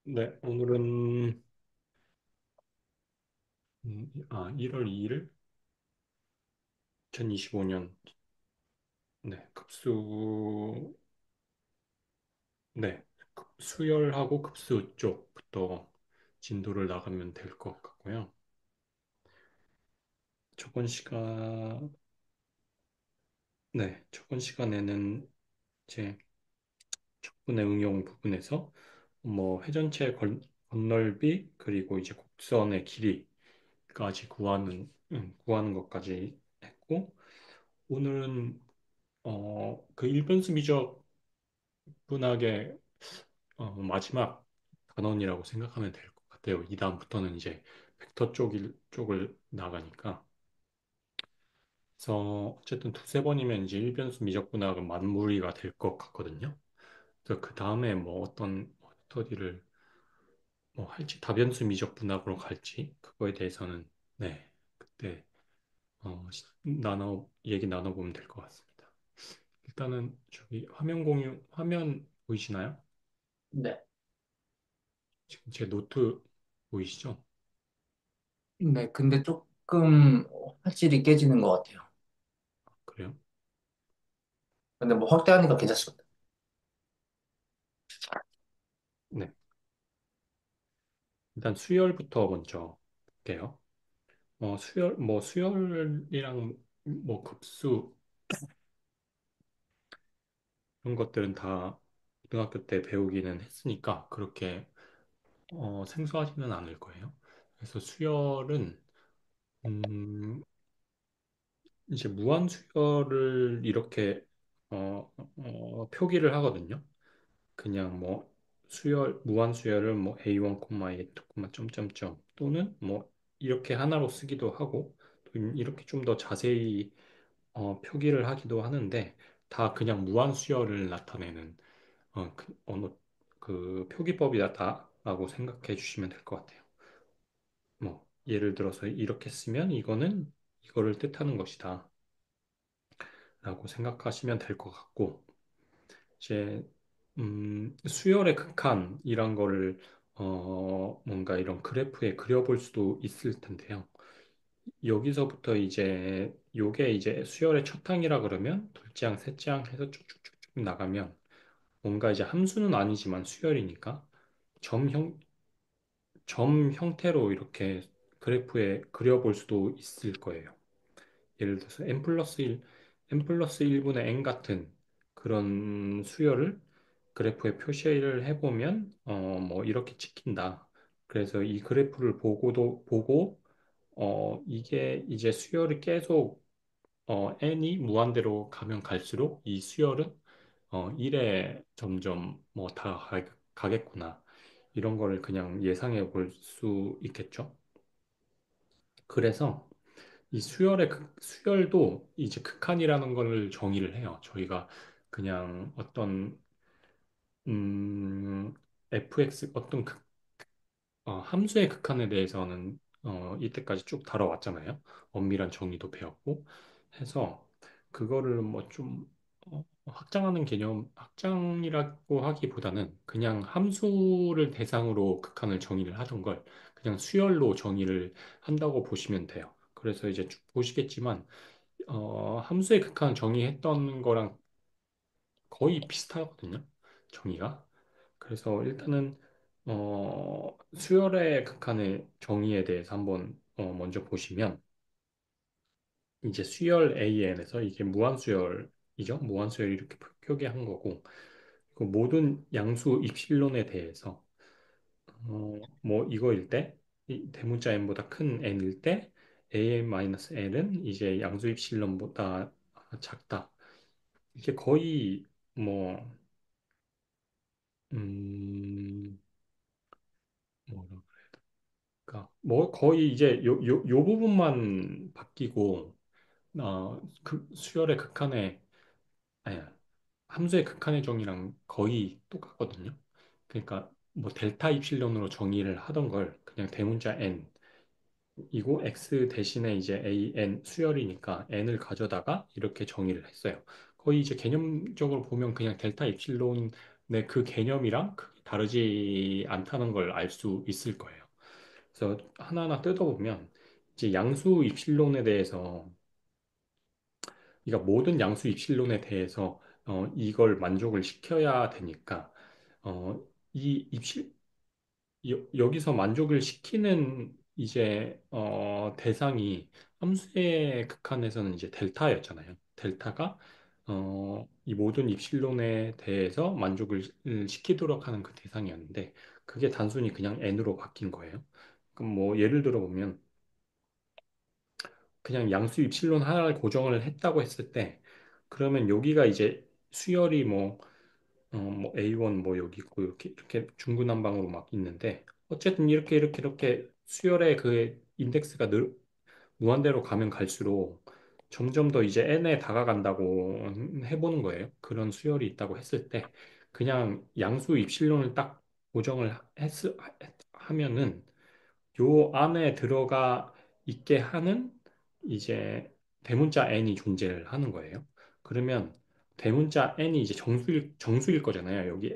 네, 오늘은 1월 2일 2025년 네, 네, 수열하고 급수 쪽부터 진도를 나가면 될 것 같고요. 저번 시간 저번 시간에는 이제 척분의 응용 부분에서 뭐 회전체 건널비 그리고 이제 곡선의 길이까지 구하는 것까지 했고 오늘은 그 일변수 미적 분학의 마지막 단원이라고 생각하면 될 것 같아요. 이 다음부터는 이제 벡터 쪽을 나가니까. 그래서 어쨌든 두세 번이면 이제 일변수 미적 분학은 마무리가 될 것 같거든요. 그래서 그 다음에 뭐 어떤 스터디를 뭐 할지 다변수 미적 분학으로 갈지 그거에 대해서는 네 그때 얘기 나눠보면 될 것 같습니다. 일단은 저기 화면 보이시나요? 네. 지금 제 노트 보이시죠? 네, 근데 조금 화질이 깨지는 것 같아요. 그래요? 근데 뭐 확대하니까 괜찮습니다. 네. 일단 수열부터 먼저 볼게요. 수열이랑 뭐 급수 이런 것들은 다 고등학교 때 배우기는 했으니까 그렇게 생소하지는 않을 거예요. 그래서 수열은 음, 이제 무한 수열을 이렇게 표기를 하거든요. 그냥 뭐 무한 수열을 뭐 A1, A2, 점점점 또는 뭐 이렇게 하나로 쓰기도 하고 또 이렇게 좀 더 자세히 표기를 하기도 하는데 다 그냥 무한 수열을 나타내는 어느 그 표기법이다라고 생각해 주시면 될 것 같아요. 뭐 예를 들어서 이렇게 쓰면 이거는 이거를 뜻하는 것이다 라고 생각하시면 될 것 같고 이제 수열의 극한이란 거를 뭔가 이런 그래프에 그려볼 수도 있을 텐데요. 여기서부터 이제 요게 이제 수열의 첫 항이라 그러면 둘째 항, 셋째 항 해서 쭉쭉쭉쭉 나가면 뭔가 이제 함수는 아니지만 수열이니까 점 점 형태로 이렇게 그래프에 그려볼 수도 있을 거예요. 예를 들어서 n 플러스 1분의 n 같은 그런 수열을 그래프에 표시를 해보면, 뭐, 이렇게 찍힌다. 그래서 이 그래프를 보고, 이게 이제 수열이 계속, n이 무한대로 가면 갈수록 이 수열은, 1에 점점 뭐 다 가겠구나. 이런 거를 그냥 예상해 볼 수 있겠죠. 그래서 이 수열도 이제 극한이라는 걸 정의를 해요. 저희가 그냥 어떤 음, fx 함수의 극한에 대해서는 이때까지 쭉 다뤄왔잖아요. 엄밀한 정의도 배웠고 해서 그거를 뭐 좀 확장이라고 하기보다는 그냥 함수를 대상으로 극한을 정의를 하던 걸 그냥 수열로 정의를 한다고 보시면 돼요. 그래서 이제 쭉 보시겠지만 함수의 극한을 정의했던 거랑 거의 비슷하거든요. 정의가. 그래서 일단은 수열의 극한의 정의에 대해서 한번 먼저 보시면 이제 수열 AN에서 이게 무한수열이죠. 무한수열 이렇게 표기한 거고 그 모든 양수 입실론에 대해서 뭐 이거일 때 이 대문자 n보다 큰 n일 때 an-n은 이제 양수 입실론보다 작다. 이게 거의 뭐 음, 뭐라 그럴까? 뭐 거의 이제 요 부분만 바뀌고 그 수열의 극한의 아니 함수의 극한의 정의랑 거의 똑같거든요. 그러니까 뭐 델타 입실론으로 정의를 하던 걸 그냥 대문자 n 이고 x 대신에 이제 an 수열이니까 n을 가져다가 이렇게 정의를 했어요. 거의 이제 개념적으로 보면 그냥 델타 입실론의 그 개념이랑 크게 다르지 않다는 걸 알 수 있을 거예요. 그래서 하나하나 뜯어보면 이제 양수 입실론에 대해서 그러니까 모든 양수 입실론에 대해서 이걸 만족을 시켜야 되니까 이 입실 여기서 만족을 시키는 이제 대상이 함수의 극한에서는 이제 델타였잖아요. 델타가 이 모든 입실론에 대해서 만족을 시키도록 하는 그 대상이었는데 그게 단순히 그냥 n으로 바뀐 거예요. 그럼 뭐 예를 들어 보면 그냥 양수 입실론 하나를 고정을 했다고 했을 때 그러면 여기가 이제 수열이 뭐 A1 뭐 여기 있고 이렇게 중구난방으로 막 있는데 어쨌든 이렇게 수열의 그 인덱스가 무한대로 가면 갈수록 점점 더 이제 n에 다가간다고 해보는 거예요. 그런 수열이 있다고 했을 때 그냥 양수 입실론을 딱 고정을 하면은 요 안에 들어가 있게 하는 이제 대문자 n이 존재를 하는 거예요. 그러면 대문자 n이 이제 정수일 거잖아요. 여기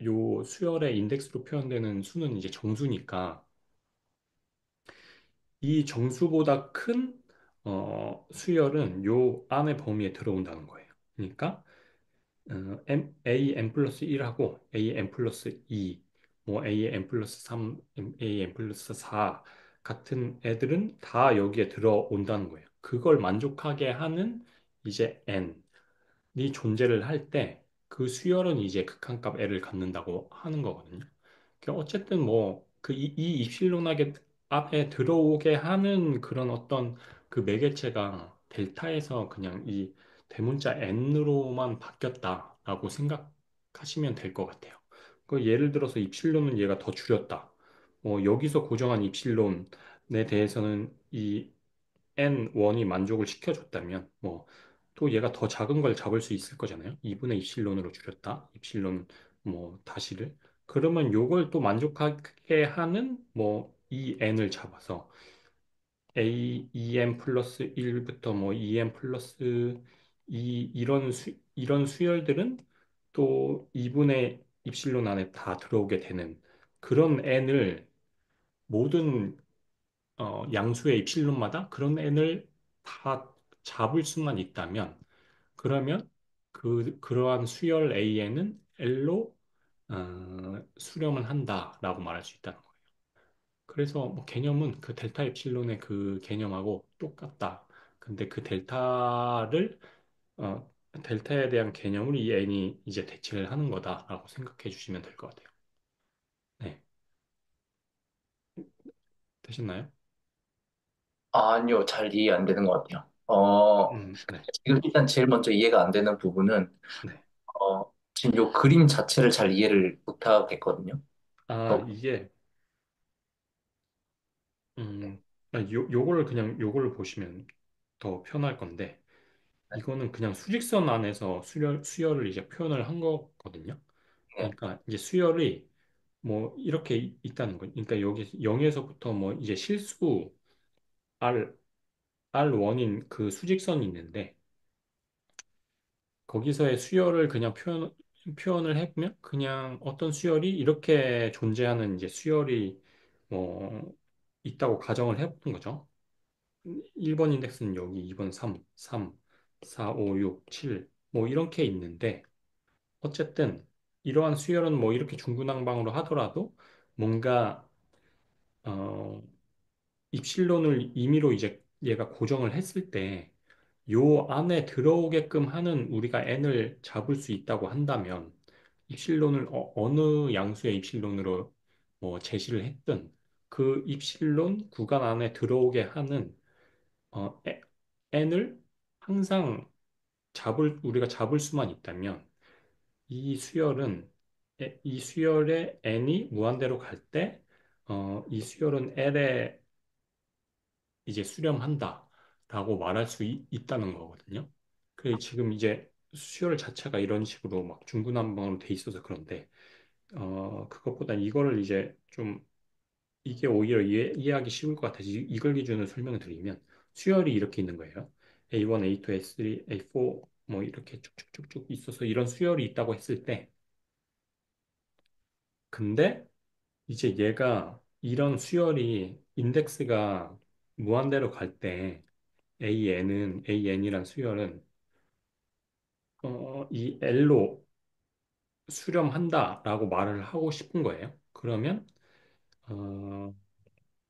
요 수열의 인덱스로 표현되는 수는 이제 정수니까 이 정수보다 큰 수열은 요 안의 범위에 들어온다는 거예요. 그러니까 a n 플러스 1하고 a n 플러스 2, 뭐 a n 플러스 3, a n 플러스 4 같은 애들은 다 여기에 들어온다는 거예요. 그걸 만족하게 하는 이제 n이 존재를 할 때 그 수열은 이제 극한값 L을 갖는다고 하는 거거든요. 그러니까 어쨌든 뭐 이 입실론하게 앞에 들어오게 하는 그런 어떤 그 매개체가 델타에서 그냥 이 대문자 n으로만 바뀌었다라고 생각하시면 될 것 같아요. 그 예를 들어서 입실론은 얘가 더 줄였다. 여기서 고정한 입실론에 대해서는 이 n1이 만족을 시켜줬다면 또 얘가 더 작은 걸 잡을 수 있을 거잖아요. 2분의 입실론으로 줄였다. 입실론 다시를. 그러면 요걸 또 만족하게 하는 이 n을 잡아서 EM 플러스 1부터 2M 플러스 2 이런 수열들은 또 2분의 입실론 안에 다 들어오게 되는 그런 n을 모든 양수의 입실론마다 그런 n을 다 잡을 수만 있다면 그러면 그러한 수열 AN은 L로 수렴을 한다라고 말할 수 있다는 거예요. 그래서 뭐 개념은 그 델타 엡실론의 그 개념하고 똑같다. 근데 그 어, 델타에 대한 개념을 이 n이 이제 대체를 하는 거다라고 생각해 주시면 될 것 같아요. 네, 되셨나요? 아니요, 잘 이해 안 되는 것 같아요. 네, 지금 일단 제일 먼저 이해가 안 되는 부분은, 네. 지금 요 그림 자체를 잘 이해를 못 하겠거든요. 아, 어, 이게 요거를 그냥 요거를 보시면 더 편할 건데 이거는 그냥 수직선 안에서 수열을 이제 표현을 한 거거든요. 네. 그러니까 이제 수열이 뭐 이렇게 있다는 거. 그러니까 여기 0에서부터 뭐 이제 실수 R R1인 그 수직선이 있는데 거기서의 수열을 그냥 표현을 해보면 그냥 어떤 수열이 이렇게 존재하는 이제 수열이 뭐 있다고 가정을 해보는 거죠. 1번 인덱스는 여기 2번 3, 4, 5, 6, 7 뭐 이렇게 있는데 어쨌든 이러한 수열은 뭐 이렇게 중구난방으로 하더라도 뭔가 어, 입실론을 임의로 이제 얘가 고정을 했을 때 요 안에 들어오게끔 하는 우리가 n을 잡을 수 있다고 한다면 입실론을 느 양수의 입실론으로 뭐 제시를 했든 그 입실론 구간 안에 들어오게 하는 n을 항상 우리가 잡을 수만 있다면 이 수열은 이 수열의 n이 무한대로 갈 때 이 수열은 L에 이제 수렴한다라고 말할 수 있다는 거거든요. 그 지금 이제 수열 자체가 이런 식으로 막 중구난방으로 돼 있어서 그런데 그것보다 이거를 이제 좀 이게 오히려 이해하기 쉬울 것 같아서 이걸 기준으로 설명을 드리면 수열이 이렇게 있는 거예요. A1, A2, A3, A4 뭐 이렇게 쭉쭉쭉쭉 있어서 이런 수열이 있다고 했을 때 근데 이제 얘가 이런 수열이 인덱스가 무한대로 갈 때 AN이란 수열은 이 L로 수렴한다라고 말을 하고 싶은 거예요. 그러면 어,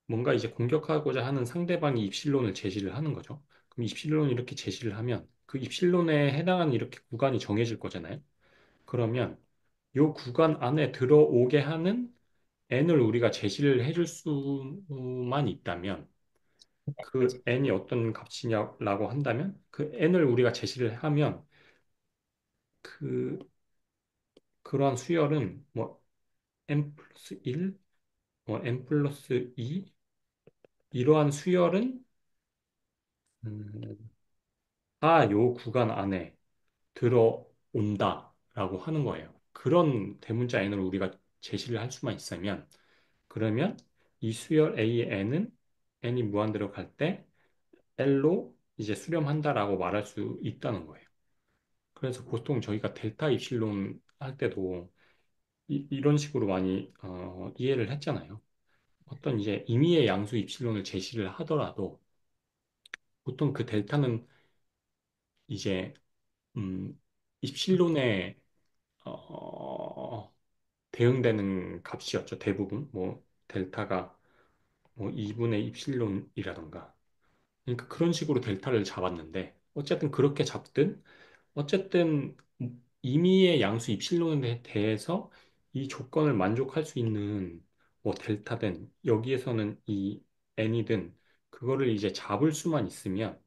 뭔가 이제 공격하고자 하는 상대방이 입실론을 제시를 하는 거죠. 그럼 입실론을 이렇게 제시를 하면 그 입실론에 해당하는 이렇게 구간이 정해질 거잖아요. 그러면 이 구간 안에 들어오게 하는 n을 우리가 제시를 해줄 수만 있다면 그 n이 어떤 값이냐라고 한다면 그 n을 우리가 제시를 하면 그 그러한 수열은 뭐 n 플러스 1, 뭐 n 플러스 2 이러한 수열은 다 요 구간 안에 들어온다라고 하는 거예요. 그런 대문자 n을 우리가 제시를 할 수만 있으면 그러면 이 수열 AN은 n이 무한대로 갈 때 L로 이제 수렴한다라고 말할 수 있다는 거예요. 그래서 보통 저희가 델타 입실론 할 때도 런 식으로 많이 이해를 했잖아요. 어떤 이제 임의의 양수 입실론을 제시를 하더라도 보통 그 델타는 이제 입실론에 어, 대응되는 값이었죠. 대부분 뭐 델타가 뭐 2분의 입실론이라던가 그러니까 그런 식으로 델타를 잡았는데 어쨌든 그렇게 잡든 어쨌든 임의의 양수 입실론에 대해서 이 조건을 만족할 수 있는 뭐 델타든 여기에서는 이 n이든 그거를 이제 잡을 수만 있으면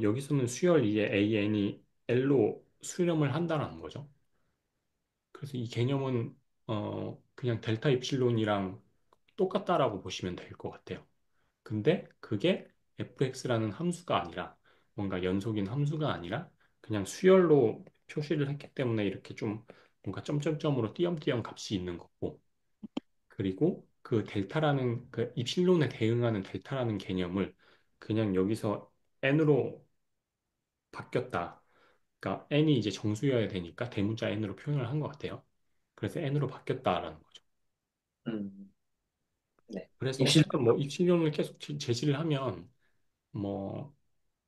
여기서는 수열 이제 an이 l로 수렴을 한다는 거죠. 그래서 이 개념은 그냥 델타 입실론이랑 똑같다라고 보시면 될 것 같아요. 근데 그게 fx라는 함수가 아니라 뭔가 연속인 함수가 아니라 그냥 수열로 표시를 했기 때문에 이렇게 좀 뭔가 점점점으로 띄엄띄엄 값이 있는 거고 그리고 그 델타라는 그 입실론에 대응하는 델타라는 개념을 그냥 여기서 n으로 바뀌었다. 그러니까 n이 이제 정수여야 되니까 대문자 n으로 표현을 한 것 같아요. 그래서 n으로 바뀌었다라는 거죠. 음, 네. 그래서 입실, 어쨌든 뭐 입실론을 계속 제시를 하면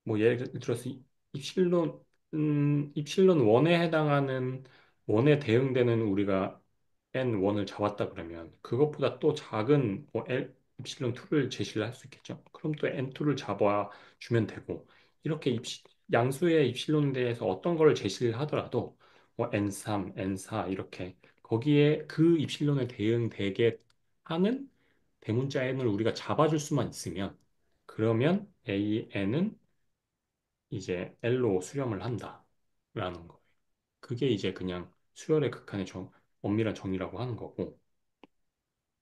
뭐 예를 들어서 입실론 1에 해당하는 1에 대응되는 우리가 N1을 잡았다 그러면 그것보다 또 작은 뭐 입실론 2를 제시를 할 수 있겠죠. 그럼 또 N2를 잡아 주면 되고 이렇게 양수의 입실론에 대해서 어떤 거를 제시를 하더라도 뭐 N3, N4 이렇게 거기에 그 입실론에 대응되게 하는 대문자 N을 우리가 잡아줄 수만 있으면 그러면 AN은 이제 L로 수렴을 한다라는 거예요. 그게 이제 그냥 수열의 극한의 엄밀한 정의라고 하는 거고,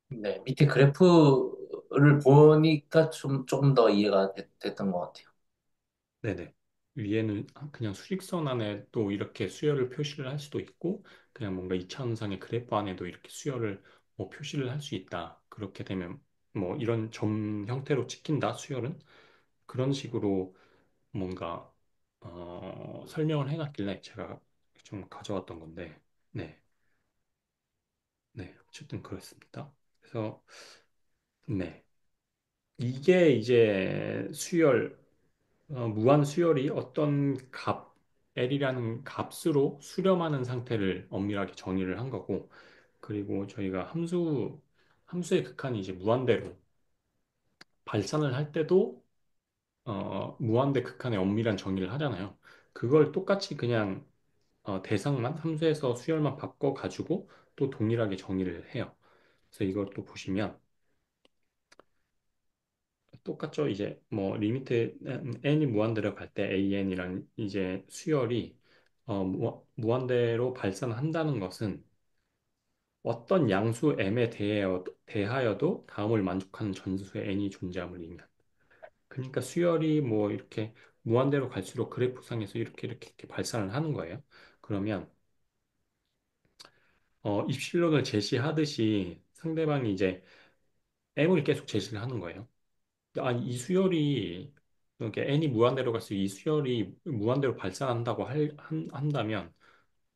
네. 밑에 그래프를 보니까 조금 더 이해가 됐던 것 같아요. 네네. 위에는 그냥 수직선 안에 또 이렇게 수열을 표시를 할 수도 있고, 그냥 뭔가 이차원상의 그래프 안에도 이렇게 수열을 뭐 표시를 할 수 있다. 그렇게 되면 뭐 이런 점 형태로 찍힌다, 수열은. 그런 식으로 뭔가, 설명을 해놨길래 제가 좀 가져왔던 건데, 네. 네. 어쨌든 그렇습니다. 그래서, 네. 이게 이제 무한 수열이 어떤 L이라는 값으로 수렴하는 상태를 엄밀하게 정의를 한 거고, 그리고 저희가 함수의 극한이 이제 무한대로 발산을 할 때도, 무한대 극한의 엄밀한 정의를 하잖아요. 그걸 똑같이 그냥, 대상만, 함수에서 수열만 바꿔가지고 또 동일하게 정의를 해요. 그래서 이걸 또 보시면, 똑같죠. 이제 뭐 리미트 n이 무한대로 갈 때 an이란 이제 수열이 무한대로 발산한다는 것은 어떤 양수 m에 대하여도 다음을 만족하는 전수의 n이 존재함을 의미한다. 그러니까 수열이 뭐 이렇게 무한대로 갈수록 그래프상에서 이렇게 발산을 하는 거예요. 그러면 입실론을 제시하듯이 상대방이 이제 m을 계속 제시를 하는 거예요. 아니, 이 수열이, 이렇게 n이 무한대로 갈수록 이 수열이 무한대로 발산한다고 한다면,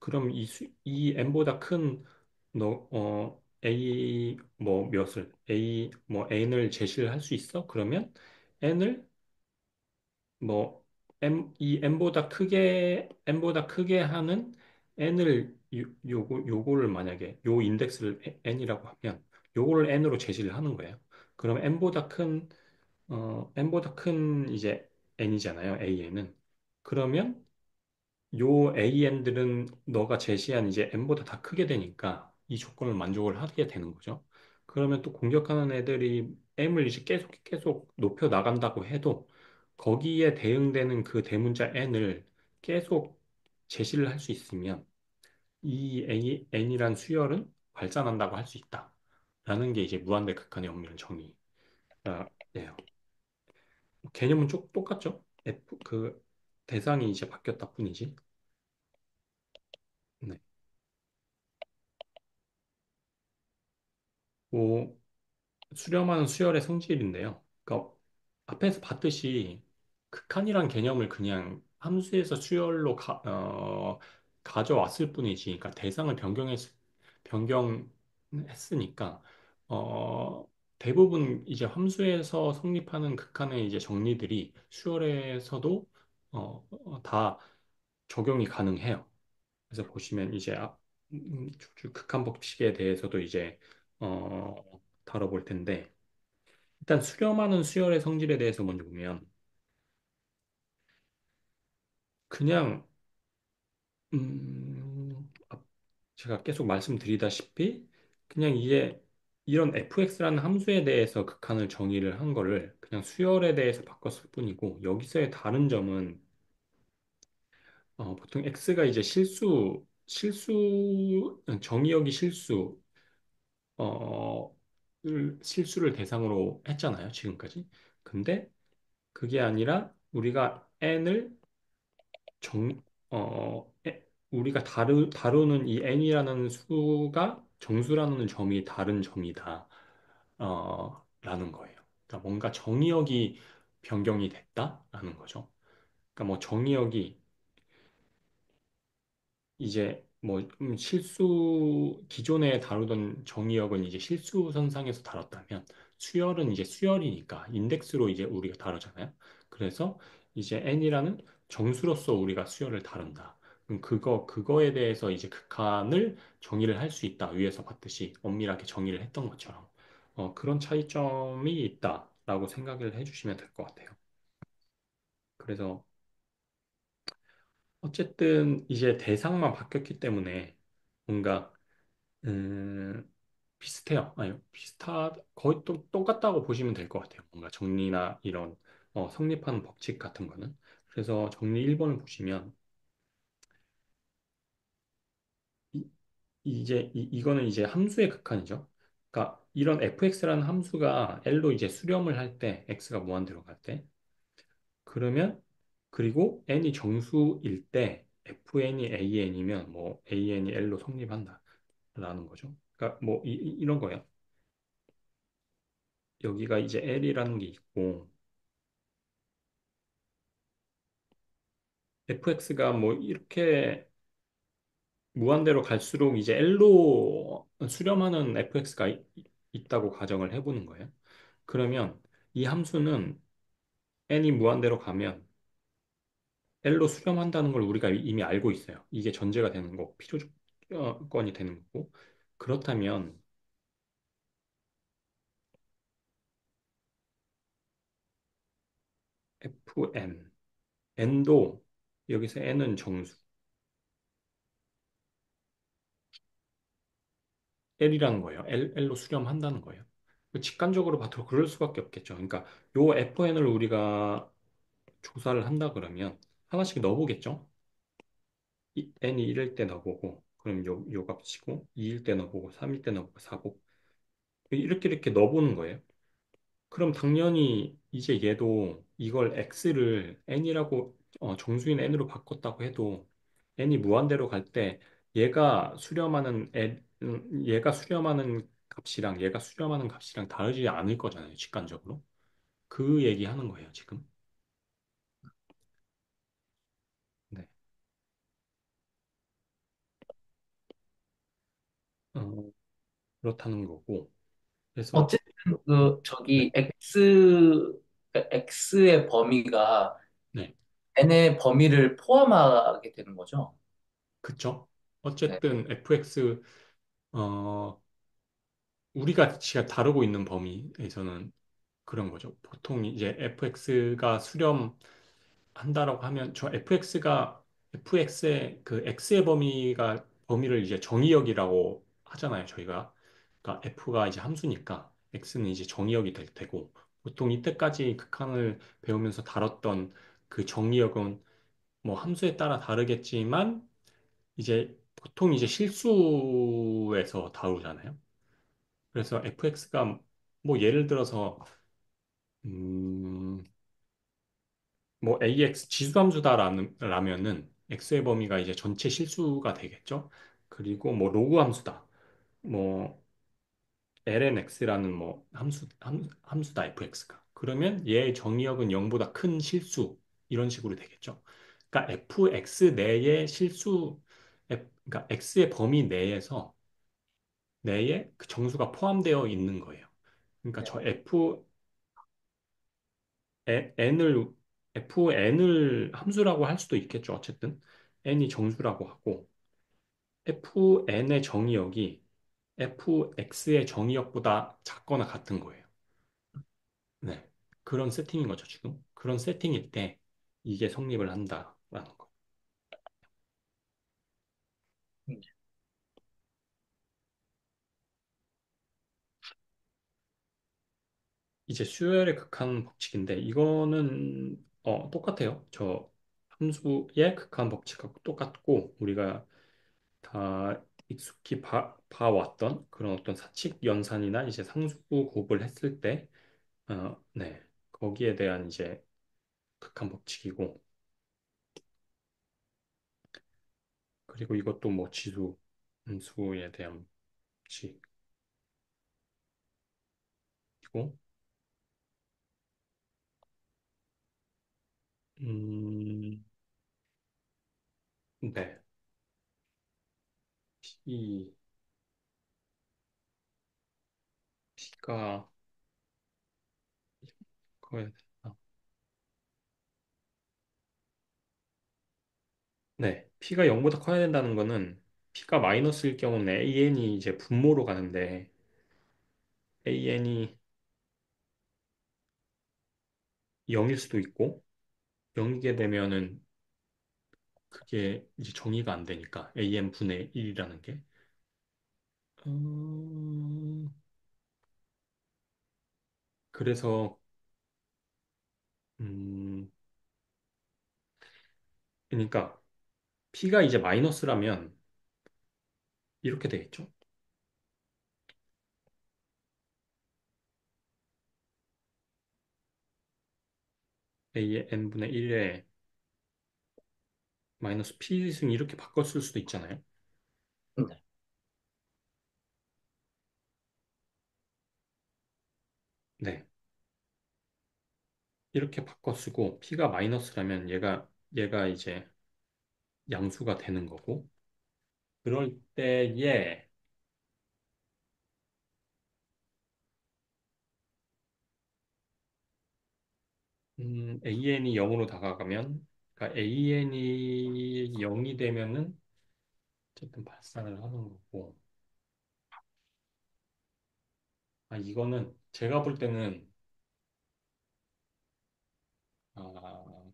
그럼 이 n보다 큰, 너, A 뭐 몇을 A 뭐 n을 제시를 할 수 있어? 그러면 n을 뭐 이 n보다 크게 하는 n을 요거를 만약에 요 인덱스를 n이라고 하면 요거를 n으로 제시를 하는 거예요. 그럼 n보다 큰 이제 n이잖아요. an은. 그러면 요 AN들은 너가 제시한 이제 M보다 다 크게 되니까 이 조건을 만족을 하게 되는 거죠. 그러면 또 공격하는 애들이 M을 이제 계속 높여 나간다고 해도 거기에 대응되는 그 대문자 N을 계속 제시를 할 수 있으면 이 N이란 수열은 발산한다고 할 수 있다. 라는 게 이제 무한대 극한의 엄밀한 정의예요. 개념은 똑같죠? 그 대상이 이제 바뀌었다 뿐이지. 네. 뭐 수렴하는 수열의 성질인데요. 그러니까 앞에서 봤듯이 극한이란 개념을 그냥 함수에서 가져왔을 뿐이지, 그러니까 대상을 변경했으니까, 어, 대부분 이제 함수에서 성립하는 극한의 이제 정리들이 수열에서도 다 적용이 가능해요. 그래서 보시면 이제 극한 법칙에 대해서도 이제 어, 다뤄볼 텐데, 일단 수렴하는 수열의 성질에 대해서 먼저 보면 그냥 제가 계속 말씀드리다시피 그냥 이게 이런 fx라는 함수에 대해서 극한을 정의를 한 거를 그냥 수열에 대해서 바꿨을 뿐이고 여기서의 다른 점은 보통 x가 이제 정의역이 어, 실수를 대상으로 했잖아요, 지금까지. 근데 그게 아니라 우리가 n을 정, 우리가 다루는 이 n이라는 수가 정수라는 점이 다른 점이다. 라는 거예요. 그러니까 뭔가 정의역이 변경이 됐다라는 거죠. 그러니까 뭐 정의역이 이제 뭐 기존에 다루던 정의역은 이제 실수 선상에서 다뤘다면 수열은 이제 수열이니까 인덱스로 이제 우리가 다루잖아요. 그래서 이제 n이라는 정수로서 우리가 수열을 다룬다. 그럼 그거에 대해서 이제 극한을 정의를 할 수 있다. 위에서 봤듯이 엄밀하게 정의를 했던 것처럼 그런 차이점이 있다라고 생각을 해주시면 될 것 같아요. 그래서 어쨌든 이제 대상만 바뀌었기 때문에 뭔가 음, 비슷해요. 아니, 거의 똑같다고 보시면 될 것 같아요. 뭔가 정리나 이런 성립하는 법칙 같은 거는. 그래서 정리 1번을 보시면 이, 이거는 이제 함수의 극한이죠. 그러니까 이런 fx라는 함수가 L로 이제 수렴을 할 때, x가 무한대로 갈 때, 그러면 그리고 n이 정수일 때 fn이 an이면 뭐 an이 L로 성립한다라는 거죠. 그러니까 뭐 이런 거예요. 여기가 이제 L이라는 게 있고 fx가 뭐 이렇게 무한대로 갈수록 이제 L로 수렴하는 fx가 있다고 가정을 해보는 거예요. 그러면 이 함수는 n이 무한대로 가면 L로 수렴한다는 걸 우리가 이미 알고 있어요. 이게 전제가 되는 거고 필요조건이 되는 거고 그렇다면 fn n도 여기서 n은 정수 L이라는 거예요. L로 수렴한다는 거예요. 직관적으로 봐도 그럴 수밖에 없겠죠. 그러니까 요 FN을 우리가 조사를 한다 그러면 하나씩 넣어보겠죠. N이 1일 때 넣어보고 그럼 요 값이고 2일 때 넣어보고 3일 때 넣어보고 4고 이렇게 넣어보는 거예요. 그럼 당연히 이제 얘도 이걸 X를 N이라고 정수인 N으로 바꿨다고 해도 N이 무한대로 갈 때 얘가 수렴하는 값이랑 얘가 수렴하는 값이랑 다르지 않을 거잖아요, 직관적으로. 그 얘기하는 거예요, 지금. 네. 어, 그렇다는 거고. 그래서 어쨌든 음, 그 네, 저기 X의 범위가 네, N의 범위를 포함하게 되는 거죠. 그쵸? 네, 어쨌든 fx 어 우리가 지가 다루고 있는 범위에서는 그런 거죠. 보통 이제 fx가 수렴한다라고 하면 저 fx의 그 x의 범위를 이제 정의역이라고 하잖아요. 저희가 그러니까 f가 이제 함수니까 x는 이제 정의역이 될 테고 보통 이때까지 극한을 배우면서 다뤘던 그 정의역은 뭐 함수에 따라 다르겠지만 이제 보통 이제 실수에서 다루잖아요. 그래서 fx가 뭐 예를 들어서 음, 뭐 ax 지수함수다라면은 x의 범위가 이제 전체 실수가 되겠죠. 그리고 뭐 로그 함수다. 뭐 lnx라는 뭐 함수다 fx가. 그러면 얘의 정의역은 0보다 큰 실수 이런 식으로 되겠죠. 그러니까 fx 내의 그러니까 x의 범위 내에 그 정수가 포함되어 있는 거예요. 그러니까 저 네, n을 fn을 함수라고 할 수도 있겠죠. 어쨌든 n이 정수라고 하고 fn의 정의역이 fx의 정의역보다 작거나 같은 거예요. 네. 그런 세팅인 거죠, 지금. 그런 세팅일 때 이게 성립을 한다라는 거. 네, 이제 수열의 극한 법칙인데 이거는 똑같아요. 저 함수의 극한 법칙하고 똑같고 우리가 다 익숙히 봐왔던 그런 어떤 사칙 연산이나 이제 상수 곱을 했을 때, 네, 거기에 대한 이제 극한 법칙이고, 그리고 이것도 뭐 지수, 함수에 대한 법칙이고, 음, 네, P, P가 커야 된다. 네, P가 0보다 커야 된다는 거는 P가 마이너스일 경우는 AN이 이제 분모로 가는데 AN이 0일 수도 있고 0이게 되면은 그게 이제 정의가 안 되니까 AM 분의 1이라는 게 그래서 음 그러니까 P가 이제 마이너스라면 이렇게 되겠죠. A의 n분의 1에 마이너스 P승 이렇게 바꿨을 수도 있잖아요. 네. 네. 이렇게 바꿔 쓰고 P가 마이너스라면 얘가 이제 양수가 되는 거고 그럴 때에 AN이 0으로 다가가면 그러니까 AN이 0이 되면은 어쨌든 발산을 하는 거고 이거는 제가 볼 때는 아,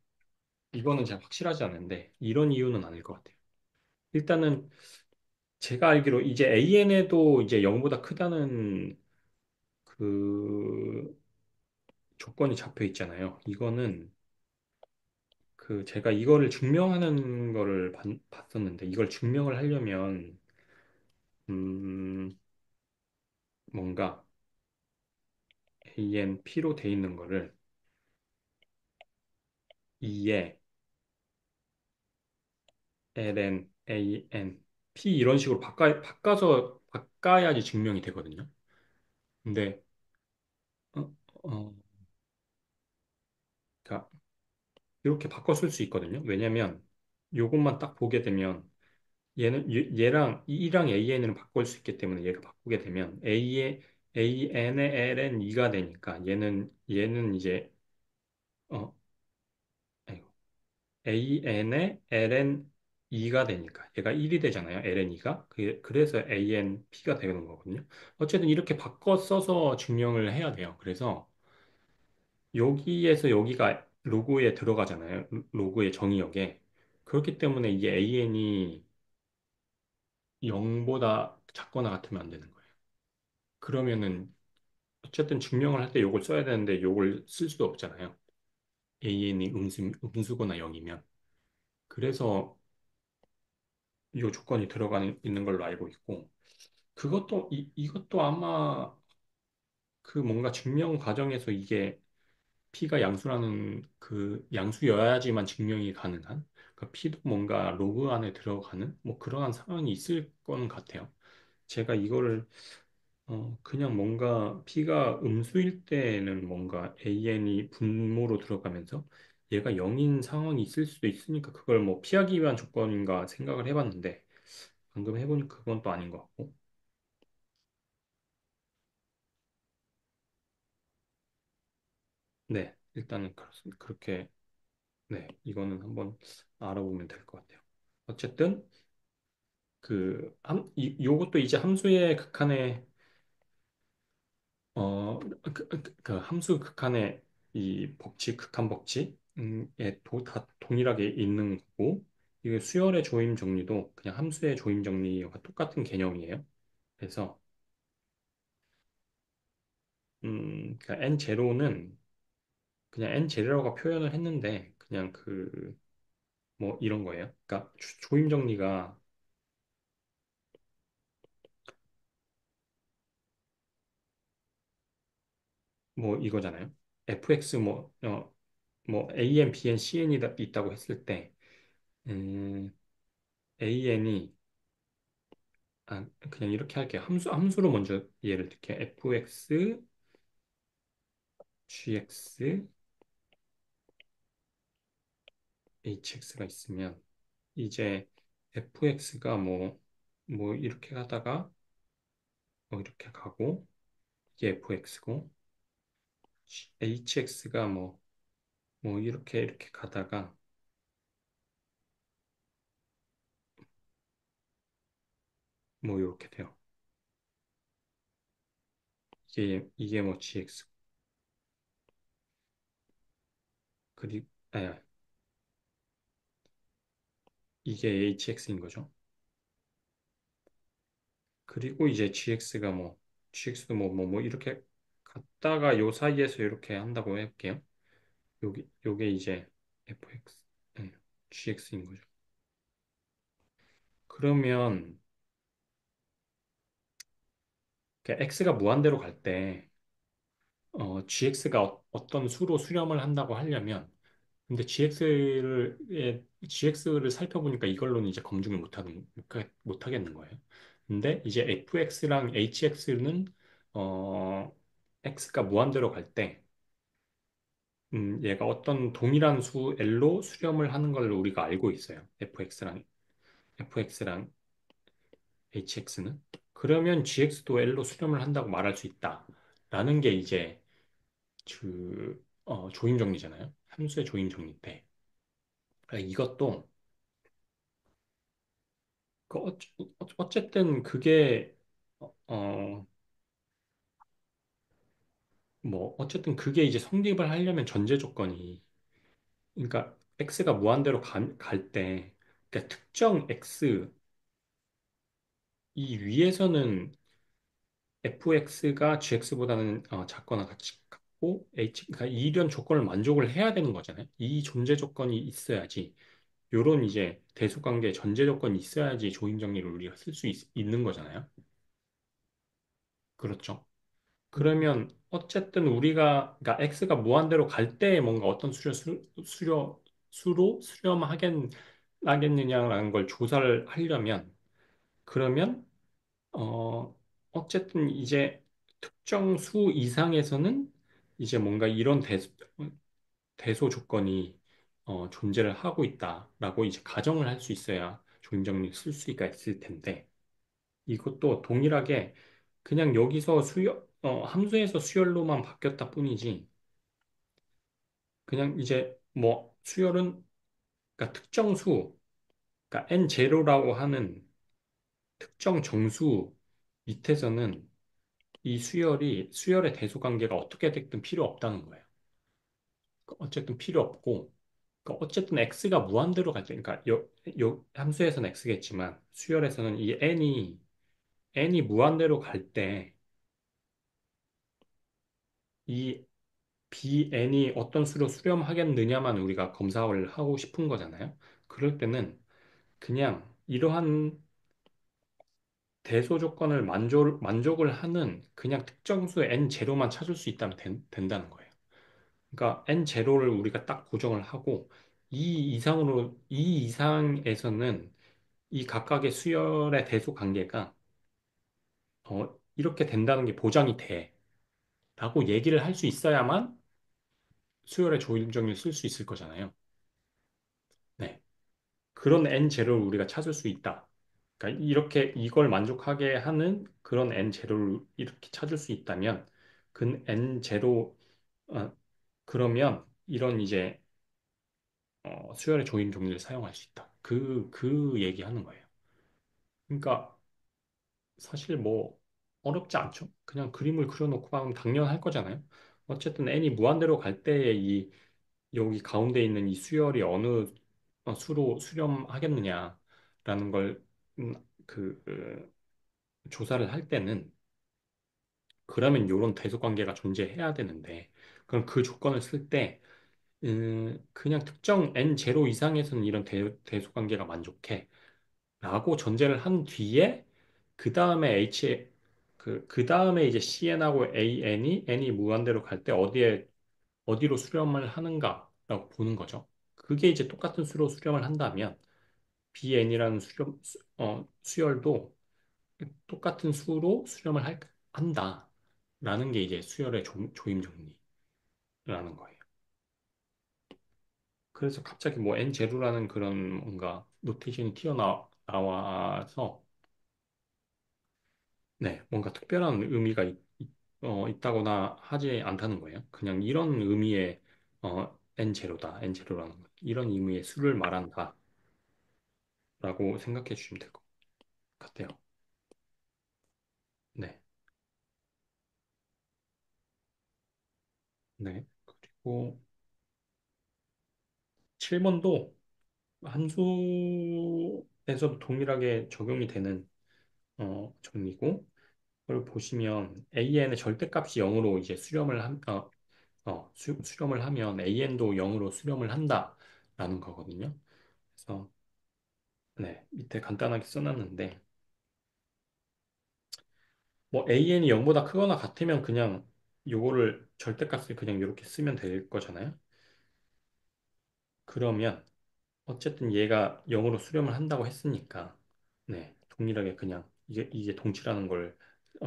이거는 제가 확실하지 않은데 이런 이유는 아닐 것 같아요. 일단은 제가 알기로 이제 AN에도 이제 0보다 크다는 그 조건이 잡혀 있잖아요. 이거는 그 제가 이거를 증명하는 거를 봤었는데 이걸 증명을 하려면 음, 뭔가 ANP로 돼 있는 거를 2에 LN, AN, P 이런 식으로 바꿔야지 증명이 되거든요. 근데 어, 어, 그러니까 이렇게 바꿔 쓸 수 있거든요. 왜냐면 요것만 딱 보게 되면 얘랑 E랑 AN을 바꿀 수 있기 때문에 얘가 바꾸게 되면 AN의 LN 2가 되니까 얘는 이제 어 아이고, AN의 LN 2가 되니까 얘가 1이 되잖아요. LN 2가. 그래서 ANP가 되는 거거든요. 어쨌든 이렇게 바꿔 써서 증명을 해야 돼요. 그래서 여기에서 여기가 로그에 들어가잖아요. 로그의 정의역에. 그렇기 때문에 이게 AN이 0보다 작거나 같으면 안 되는 거예요. 그러면은 어쨌든 증명을 할 때 요걸 써야 되는데 요걸 쓸 수도 없잖아요. AN이 음수거나 0이면. 그래서 이 조건이 있는 걸로 알고 있고 이것도 아마 그 뭔가 증명 과정에서 이게 P가 양수라는 그 양수여야지만 증명이 가능한 그러니까 P도 뭔가 로그 안에 들어가는 뭐 그러한 상황이 있을 건 같아요. 제가 이거를 그냥 뭔가 P가 음수일 때는 뭔가 AN이 분모로 들어가면서 얘가 0인 상황이 있을 수도 있으니까 그걸 뭐 피하기 위한 조건인가 생각을 해봤는데 방금 해보니까 그건 또 아닌 것 같고. 네, 일단은 그렇습니다. 그렇게, 네, 이거는 한번 알아보면 될 것 같아요. 어쨌든, 요것도 이제 함수의 극한에, 그 함수 극한에 이 극한 법칙, 다 동일하게 있는 거고, 이게 수열의 조임 정리도 그냥 함수의 조임 정리와 똑같은 개념이에요. 그래서, 그러니까 n0는 그냥 n0라고 표현을 했는데, 그냥 뭐 이런 거예요. 그러니까 조임 정리가 뭐 이거잖아요. fx 뭐 an, bn, cn이 있다고 했을 때 an이 그냥 이렇게 할게요. 함수로 먼저 예를 들게 fx, gx, hx가 있으면 이제 fx가 뭐 이렇게 가다가 뭐 이렇게 가고 이게 fx고 hx가 뭐 이렇게 가다가 뭐 이렇게 돼요. 이게 뭐 gx 그리고 이게 hx인 거죠. 그리고 이제 GX도 뭐 이렇게 갔다가 요 사이에서 이렇게 한다고 해볼게요. 요게 이제 FX, 네, GX인 거죠. 그러면 X가 무한대로 갈 때, GX가 떤 수로 수렴을 한다고 하려면, 근데 GX를 살펴보니까 이걸로는 이제 검증을 못하겠는 거예요. 근데 이제 FX랑 HX는, X가 무한대로 갈 때, 얘가 어떤 동일한 수 L로 수렴을 하는 걸 우리가 알고 있어요. FX랑 HX는. 그러면 GX도 L로 수렴을 한다고 말할 수 있다라는 게 이제 조임 정리잖아요. 함수의 조임 정리인데. 이것도 어쨌든 그게 어, 어쨌든 그게 이제 성립을 하려면 전제 조건이 그러니까 X가 무한대로 갈 때 그러니까 특정 X 이 위에서는 fx가 gx보다는 작거나 같이 같고 그러니까 이런 조건을 만족을 해야 되는 거잖아요. 이 존재 조건이 있어야지 요런 이제 대속관계 전제 조건이 있어야지 조임 정리를 우리가 쓸 수 있는 거잖아요. 그렇죠. 그러면 어쨌든 우리가 그러니까 x가 무한대로 갈 때 뭔가 어떤 수로 수렴하겠느냐라는 걸 조사를 하려면 그러면 어쨌든 이제 특정 수 이상에서는 이제 뭔가 이런 대소 조건이 존재를 하고 있다라고 이제 가정을 할 수 있어야 조임 정리 쓸 수가 있을 텐데 이것도 동일하게 그냥 여기서 함수에서 수열로만 바뀌었다 뿐이지 그냥 이제 뭐 수열은 그러니까 특정 수 그러니까 n0라고 하는 특정 정수 밑에서는 이 수열의 대소 관계가 어떻게 됐든 필요 없다는 거예요. 어쨌든 필요 없고 그러니까 어쨌든 x가 무한대로 갈 때, 그러니까 요 함수에서는 x겠지만 수열에서는 이 n이 무한대로 갈 때 이 bn이 어떤 수로 수렴하겠느냐만 우리가 검사를 하고 싶은 거잖아요. 그럴 때는 그냥 이러한 대소 조건을 만족을 하는 그냥 특정 수 n0만 찾을 수 있다면 된다는 거예요. 그러니까 n0를 우리가 딱 고정을 하고 이 이상에서는 이 각각의 수열의 대소 관계가 이렇게 된다는 게 보장이 돼. 라고 얘기를 할 수 있어야만 수열의 조임 정리를 쓸 수 있을 거잖아요. 네. 그런 n0를 우리가 찾을 수 있다. 그러니까 이렇게 이걸 만족하게 하는 그런 n0를 이렇게 찾을 수 있다면 그 n0 그러면 이런 이제 수열의 조임 정리를 사용할 수 있다. 그 얘기하는 거예요. 그러니까 사실 뭐 어렵지 않죠. 그냥 그림을 그려놓고 하면 당연할 거잖아요. 어쨌든 n이 무한대로 갈 때에 이 여기 가운데 있는 이 수열이 어느 수로 수렴하겠느냐라는 걸 조사를 할 때는 그러면 이런 대소 관계가 존재해야 되는데 그럼 그 조건을 쓸 때 그냥 특정 n0 이상에서는 이런 대소 관계가 만족해 라고 전제를 한 뒤에 그 다음에 그 다음에 이제 CN하고 n이 무한대로 갈 때 어디로 수렴을 하는가라고 보는 거죠. 그게 이제 똑같은 수로 수렴을 한다면 BN이라는 수열도 똑같은 수로 수렴을 한다라는 게 이제 수열의 조임 정리라는 거예요. 그래서 갑자기 뭐 N0라는 그런 뭔가 노테이션이 튀어나와서 네, 뭔가 특별한 의미가 있다거나 하지 않다는 거예요. 그냥 이런 의미의 N0다, N0라는 거. 이런 의미의 수를 말한다라고 생각해 주시면 될 것 같아요. 네, 네. 그리고 7번도 함수에서도 동일하게 적용이 되는 정리고, 그걸 보시면 AN의 절대값이 0으로 이제 수렴을 하면 AN도 0으로 수렴을 한다라는 거거든요. 그래서 네, 밑에 간단하게 써놨는데 뭐 AN이 0보다 크거나 같으면 그냥 요거를 절대값을 그냥 이렇게 쓰면 될 거잖아요. 그러면 어쨌든 얘가 0으로 수렴을 한다고 했으니까 네, 동일하게 그냥 이게 동치라는 걸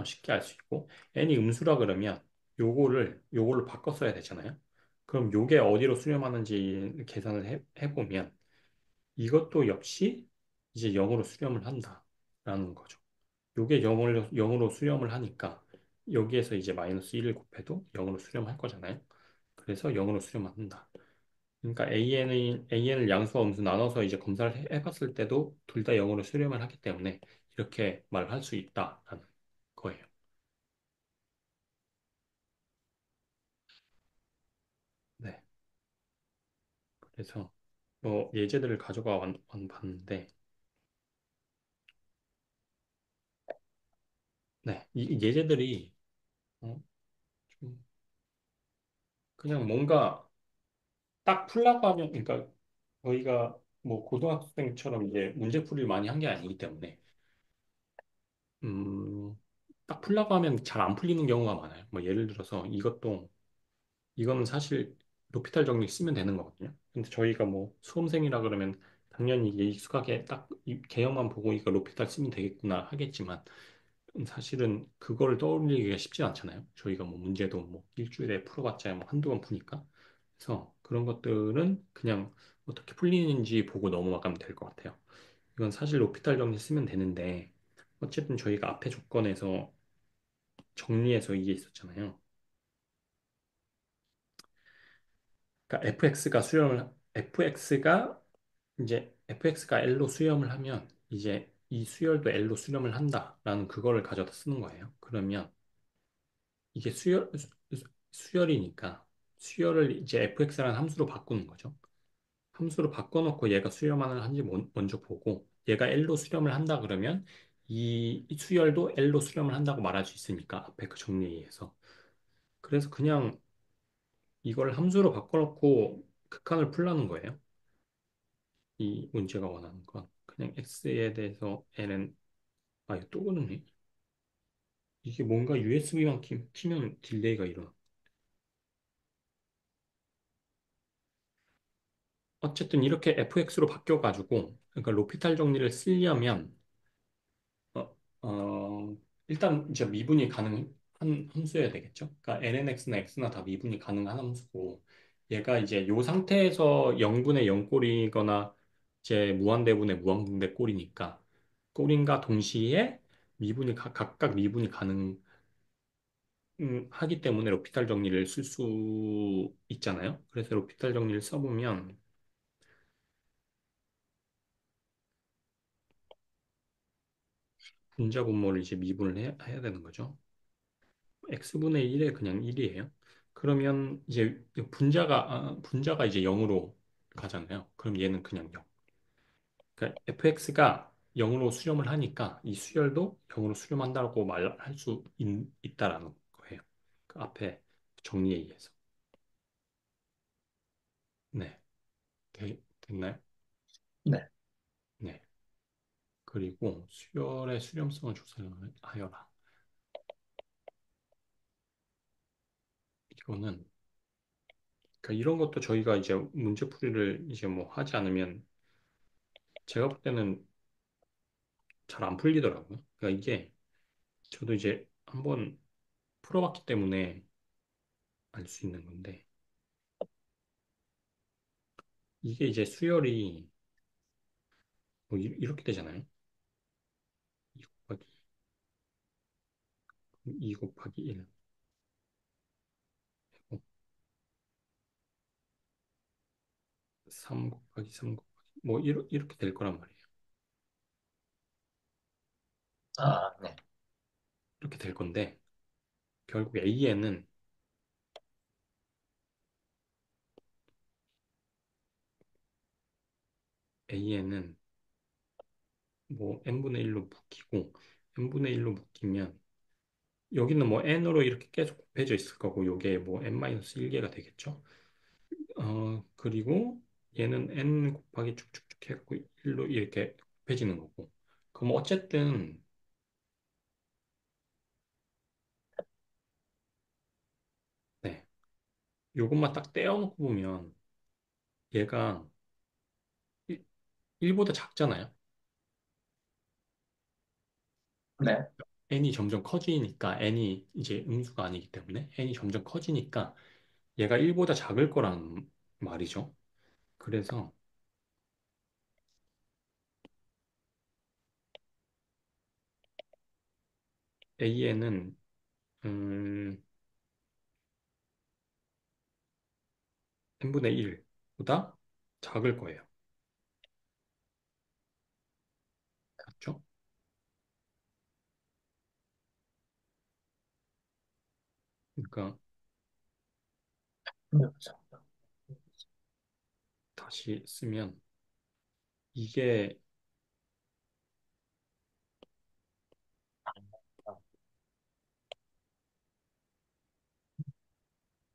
쉽게 알 수 있고 n이 음수라 그러면 요걸로 바꿔 써야 되잖아요. 그럼 요게 어디로 수렴하는지 계산을 해보면 이것도 역시 이제 0으로 수렴을 한다라는 거죠. 요게 0으로 수렴을 하니까 여기에서 이제 마이너스 1을 곱해도 0으로 수렴할 거잖아요. 그래서 0으로 수렴한다. 그러니까 AN을 양수와 음수 나눠서 이제 검사를 해봤을 때도 둘 다 0으로 수렴을 하기 때문에 이렇게 말할 수 있다라는 거예요. 네. 그래서 뭐 예제들을 가져가 봤는데, 네. 이 예제들이 어, 좀 그냥 뭔가 딱 풀라고 하면, 그러니까 저희가 뭐 고등학생처럼 이제 문제풀이를 많이 한 게 아니기 때문에 음, 딱 풀라고 하면 잘 안 풀리는 경우가 많아요. 뭐 예를 들어서 이거는 사실 로피탈 정리 쓰면 되는 거거든요. 근데 저희가 뭐 수험생이라 그러면 당연히 이게 익숙하게 딱 이 개형만 보고 이거 로피탈 쓰면 되겠구나 하겠지만 사실은 그거를 떠올리기가 쉽지 않잖아요. 저희가 뭐 문제도 뭐 일주일에 풀어봤자 뭐 한두 번 푸니까. 그래서 그런 것들은 그냥 어떻게 풀리는지 보고 넘어가면 될 것 같아요. 이건 사실 로피탈 정리 쓰면 되는데 어쨌든 저희가 앞에 조건에서 정리해서 이게 있었잖아요. 그러니까 fx가 L로 수렴을 하면 이제 이 수열도 L로 수렴을 한다라는 그거를 가져다 쓰는 거예요. 그러면 이게 수열이니까 수열을 이제 fx라는 함수로 바꾸는 거죠. 함수로 바꿔놓고 얘가 수렴하는 한지 먼저 보고 얘가 L로 수렴을 한다 그러면 이 수열도 L로 수렴을 한다고 말할 수 있으니까 앞에 그 정리에 의해서 그래서 그냥 이걸 함수로 바꿔놓고 극한을 풀라는 거예요. 이 문제가 원하는 건 그냥 x에 대해서 ln 이거 또 그러네. 이게 뭔가 USB만 키면 딜레이가 일어나. 어쨌든 이렇게 fx로 바뀌어가지고 그러니까 로피탈 정리를 쓰려면 어, 일단 이제 미분이 가능한 함수여야 되겠죠. 그러니까 lnx나 x나 다 미분이 가능한 함수고 얘가 이제 요 상태에서 0분의 0꼴이거나 이제 무한대분의 무한분대 꼴이니까 꼴인가 동시에 각각 미분이 가능 하기 때문에 로피탈 정리를 쓸 수 있잖아요. 그래서 로피탈 정리를 써보면 분자 분모를 이제 미분을 해야 되는 거죠. x분의 1에 그냥 1이에요. 그러면 이제 분자가 이제 0으로 가잖아요. 그럼 얘는 그냥 0. 그러니까 fx가 0으로 수렴을 하니까 이 수열도 0으로 수렴한다고 말할 수 있다라는 거예요. 그 앞에 정리에 의해서. 네. 됐나요? 네. 네. 그리고 수열의 수렴성을 조사하여라. 이거는 그러니까 이런 것도 저희가 이제 문제풀이를 이제 뭐 하지 않으면 제가 볼 때는 잘 안 풀리더라고요. 그러니까 이게 저도 이제 한번 풀어봤기 때문에 알 수 있는 건데 이게 이제 수열이 뭐 이렇게 되잖아요. 2 곱하기 2 곱하기 1 3 곱하기 3 곱하기 뭐 이렇게 될 거란 말이에요. 아, 네. 이렇게 될 건데 결국 A에는 뭐 n분의 1로 묶이고 n분의 1로 묶이면 여기는 뭐 n으로 이렇게 계속 곱해져 있을 거고 요게 뭐 n-1개가 되겠죠. 그리고 얘는 n 곱하기 쭉쭉쭉 해갖고 1로 이렇게 곱해지는 거고 그럼 어쨌든 네 요것만 딱 떼어놓고 보면 얘가 1보다 작잖아요. 네. n이 점점 커지니까 n이 이제 음수가 아니기 때문에 n이 점점 커지니까 얘가 1보다 작을 거란 말이죠. 그래서 A에는 음, n분의 1보다 작을 거예요. 맞죠? 그러니까 그렇죠. 다시 쓰면 이게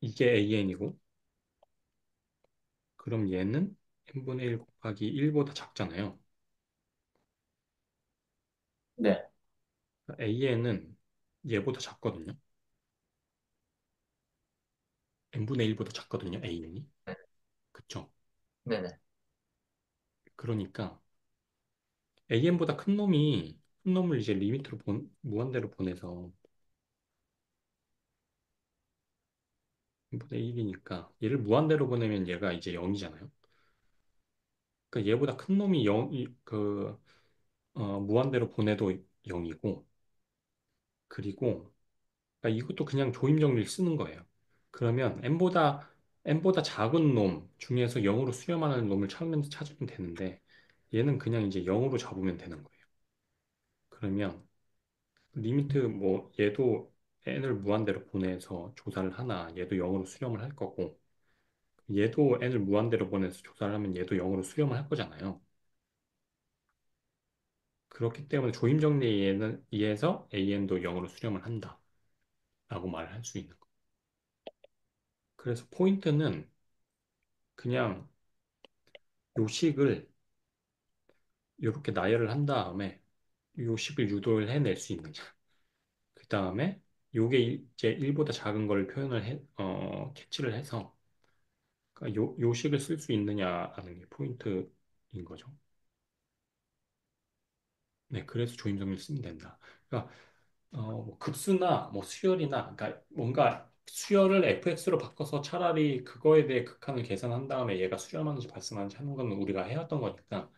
이게 AN이고 그럼 얘는 n분의 1 곱하기 1보다 작잖아요. 네. AN은 얘보다 작거든요. n분의 1보다 작거든요. AN이. 그쵸? 네네. 그러니까 AN보다 큰 놈을 이제 리미트로 무한대로 보내서 n분의 1이니까 얘를 무한대로 보내면 얘가 이제 0이잖아요. 그러니까 얘보다 큰 놈이 0, 무한대로 보내도 0이고, 그리고 그러니까 이것도 그냥 조임 정리를 쓰는 거예요. 그러면 n보다 작은 놈 중에서 0으로 수렴하는 놈을 찾으면 되는데 얘는 그냥 이제 0으로 잡으면 되는 거예요. 그러면 리미트 뭐 얘도 n을 무한대로 보내서 조사를 하나 얘도 0으로 수렴을 할 거고 얘도 n을 무한대로 보내서 조사를 하면 얘도 0으로 수렴을 할 거잖아요. 그렇기 때문에 조임 정리에 의해서 an도 0으로 수렴을 한다라고 말을 할 수 있는 거예요. 그래서 포인트는 그냥 요식을 이렇게 나열을 한 다음에 요식을 유도를 해낼 수 있느냐. 그 다음에 요게 이제 1보다 작은 걸 캐치를 해서 그러니까 요식을 쓸 수 있느냐라는 게 포인트인 거죠. 네, 그래서 조임정리를 쓰면 된다. 그러니까 뭐 급수나 뭐 수열이나 그러니까 뭔가 수열을 fx로 바꿔서 차라리 그거에 대해 극한을 계산한 다음에 얘가 수렴하는지 발생하는지 하는 건 우리가 해왔던 거니까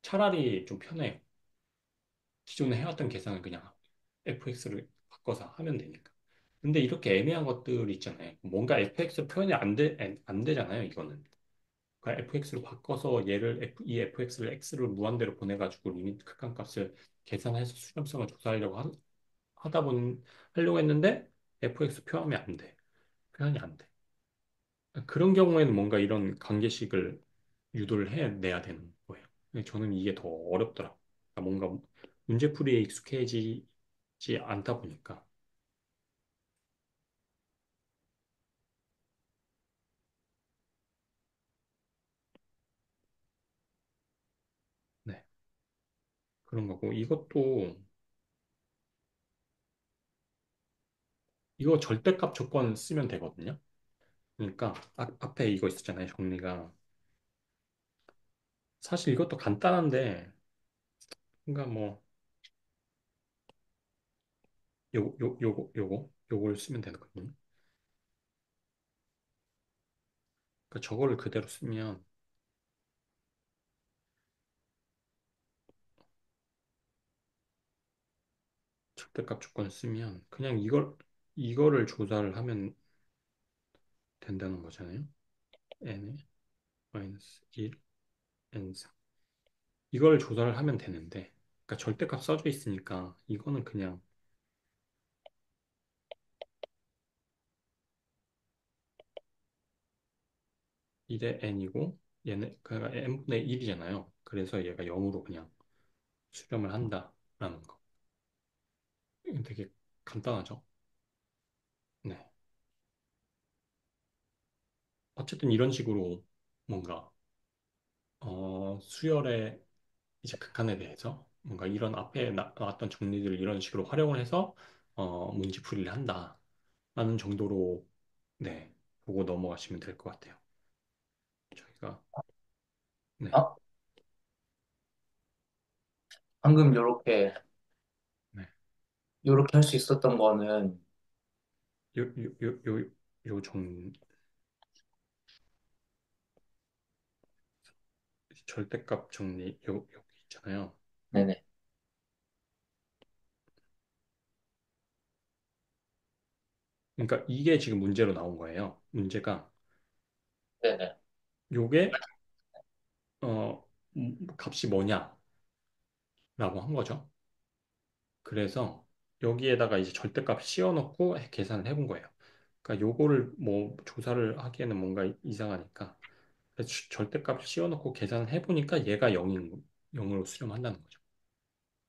차라리 좀 편해요. 기존에 해왔던 계산을 그냥 fx를 바꿔서 하면 되니까. 근데 이렇게 애매한 것들 있잖아요. 뭔가 fx 표현이 안 되잖아요, 이거는. 그러니까 fx로 바꿔서 이 fx를 x를 무한대로 보내가지고 리미트 극한값을 계산해서 수렴성을 조사하려고 하다 보니 하려고 했는데 fx 표현이 안 돼. 표현이 안 돼. 그런 경우에는 뭔가 이런 관계식을 유도를 해내야 되는 거예요. 근데 저는 이게 더 어렵더라고요. 그러니까 뭔가 문제풀이에 익숙해지지 않다 보니까. 네, 그런 거고. 이거 절대값 조건 쓰면 되거든요. 그러니까 앞에 이거 있었잖아요, 정리가. 사실 이것도 간단한데, 그러니까 뭐, 요걸 쓰면 되거든요. 그러니까 저거를 그대로 쓰면 절대값 조건 쓰면 그냥 이거를 조사를 하면 된다는 거잖아요. n에 마이너스 1, n 3. 이걸 조사를 하면 되는데, 그러니까 절대값 써져 있으니까 이거는 그냥 1의 n이고 얘는 그러니까 n분의 1이잖아요. 그래서 얘가 0으로 그냥 수렴을 한다라는 거. 이거 되게 간단하죠? 네. 어쨌든 이런 식으로 뭔가 수열의 이제 극한에 대해서 뭔가 이런 앞에 나왔던 정리들을 이런 식으로 활용을 해서 문제풀이를 한다라는 정도로 네 보고 넘어가시면 될 것 같아요. 저희가 네, 아, 방금 네. 요렇게 할 수 있었던 거는, 요, 요, 요, 요, 절대값 정리 여기 있잖아요. 네네, 그러니까 이게 지금 문제로 나온 거예요. 문제가 네네, 요게 값이 뭐냐라고 한 거죠. 그래서 여기에다가 이제 절대값 씌워놓고 계산을 해본 거예요. 그러니까 요거를 뭐 조사를 하기에는 뭔가 이상하니까 그래서 절대값 씌워놓고 계산을 해보니까 얘가 0으로 수렴한다는 거죠.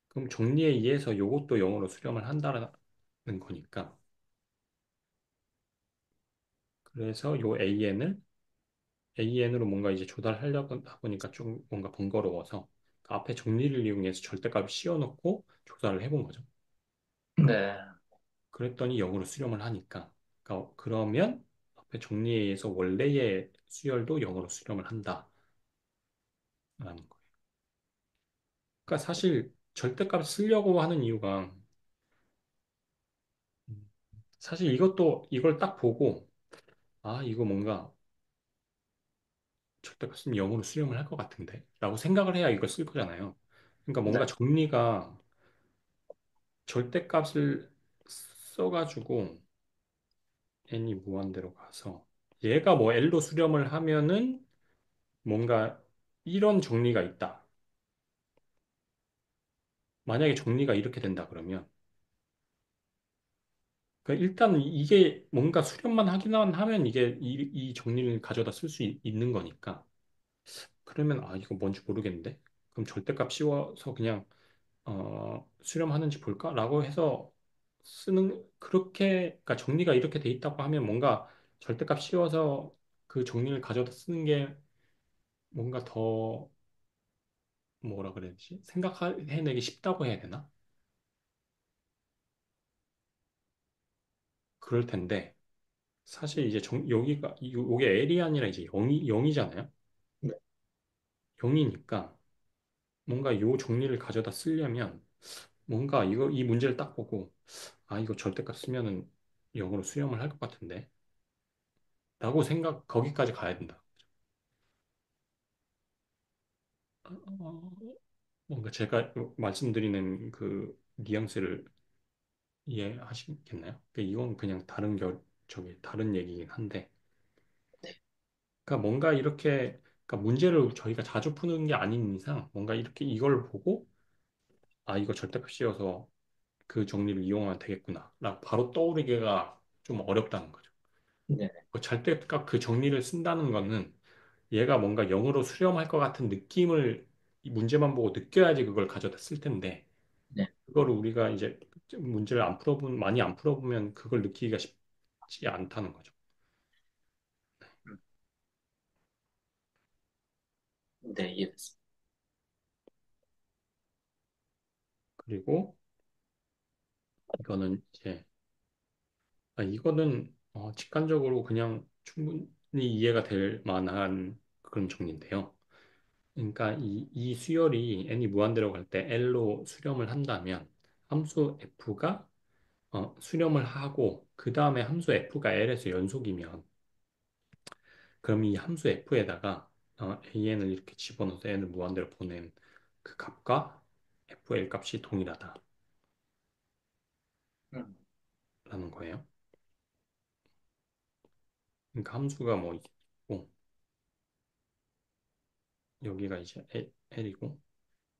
그럼 정리에 의해서 요것도 0으로 수렴을 한다는 거니까 그래서 요 AN으로 뭔가 이제 조달하려고 하보니까 좀 뭔가 번거로워서 그 앞에 정리를 이용해서 절대값 씌워놓고 조사를 해본 거죠. 네, 그랬더니 0으로 수렴을 하니까 그러면 앞에 정리에 의해서 원래의 수열도 0으로 수렴을 한다라는 거예요. 그러니까 사실 절대값 쓰려고 하는 이유가 사실 이걸 딱 보고 이거 뭔가 절대값 쓰면 0으로 수렴을 할 것 같은데 라고 생각을 해야 이걸 쓸 거잖아요. 그러니까 뭔가 네, 정리가 절대값을 써가지고 n이 무한대로 가서 얘가 뭐 l로 수렴을 하면은 뭔가 이런 정리가 있다. 만약에 정리가 이렇게 된다 그러면 그러니까 일단 이게 뭔가 수렴만 하기만 하면 이게 이 정리를 가져다 쓸 수 있는 거니까 그러면 아 이거 뭔지 모르겠는데 그럼 절대값 씌워서 그냥 수렴하는지 볼까라고 해서 쓰는 그렇게 그러니까 정리가 이렇게 돼 있다고 하면 뭔가 절대값 씌워서 그 정리를 가져다 쓰는 게 뭔가 더 뭐라 그래야 되지? 생각해내기 쉽다고 해야 되나? 그럴 텐데 사실 이제 여기가 요게 L이 아니라 이제 0이잖아요. 네, 0이니까 뭔가 요 정리를 가져다 쓰려면 뭔가 이 문제를 딱 보고 아 이거 절대값 쓰면은 0으로 수렴을 할 것 같은데 라고 생각 거기까지 가야 된다. 어, 뭔가 제가 말씀드리는 그 뉘앙스를 이해하시겠나요? 그러니까 이건 그냥 저기 다른 얘기긴 한데 그러니까 뭔가 이렇게 그러니까 문제를 저희가 자주 푸는 게 아닌 이상 뭔가 이렇게 이걸 보고 아 이거 절대값 씌워서 그 정리를 이용하면 되겠구나 라고 바로 떠오르기가 좀 어렵다는 거죠. 네, 그 절대값 그 정리를 쓴다는 거는 얘가 뭔가 0으로 수렴할 것 같은 느낌을 이 문제만 보고 느껴야지 그걸 가져다 쓸 텐데 네, 그거를 우리가 이제 문제를 많이 안 풀어보면 그걸 느끼기가 쉽지 않다는 거죠. 음, 네, 이해됐습니다. 그리고 이거는 이제 이거는 직관적으로 그냥 충분히 이해가 될 만한 그런 정리인데요. 그러니까 이 수열이 n이 무한대로 갈 때 l로 수렴을 한다면 함수 f가 수렴을 하고 그 다음에 함수 f가 l에서 연속이면 그럼 이 함수 f에다가 an을 이렇게 집어넣어서 n을 무한대로 보낸 그 값과 fl 값이 동일하다라는 음, 거예요. 그러니까 함수가 뭐 있고 여기가 이제 l이고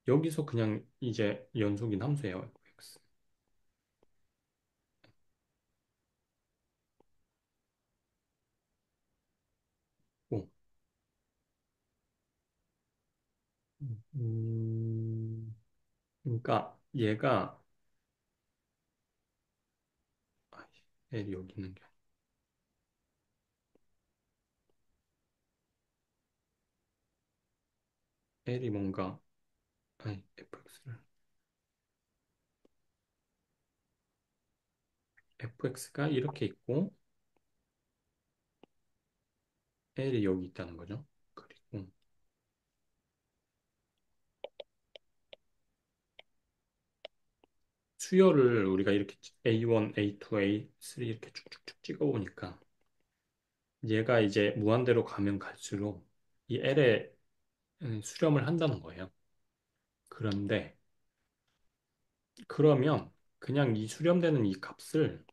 여기서 그냥 이제 연속인 함수예요. fx. 고. 그러니까 얘가 아, l이 여기 있는 게 아니라 l이 뭔가 아니 fx가 이렇게 있고 l이 여기 있다는 거죠. 그리고 수열을 우리가 이렇게 A1, A2, A3 이렇게 쭉쭉쭉 찍어보니까 얘가 이제 무한대로 가면 갈수록 이 L에 수렴을 한다는 거예요. 그런데 그러면 그냥 이 수렴되는 이 값을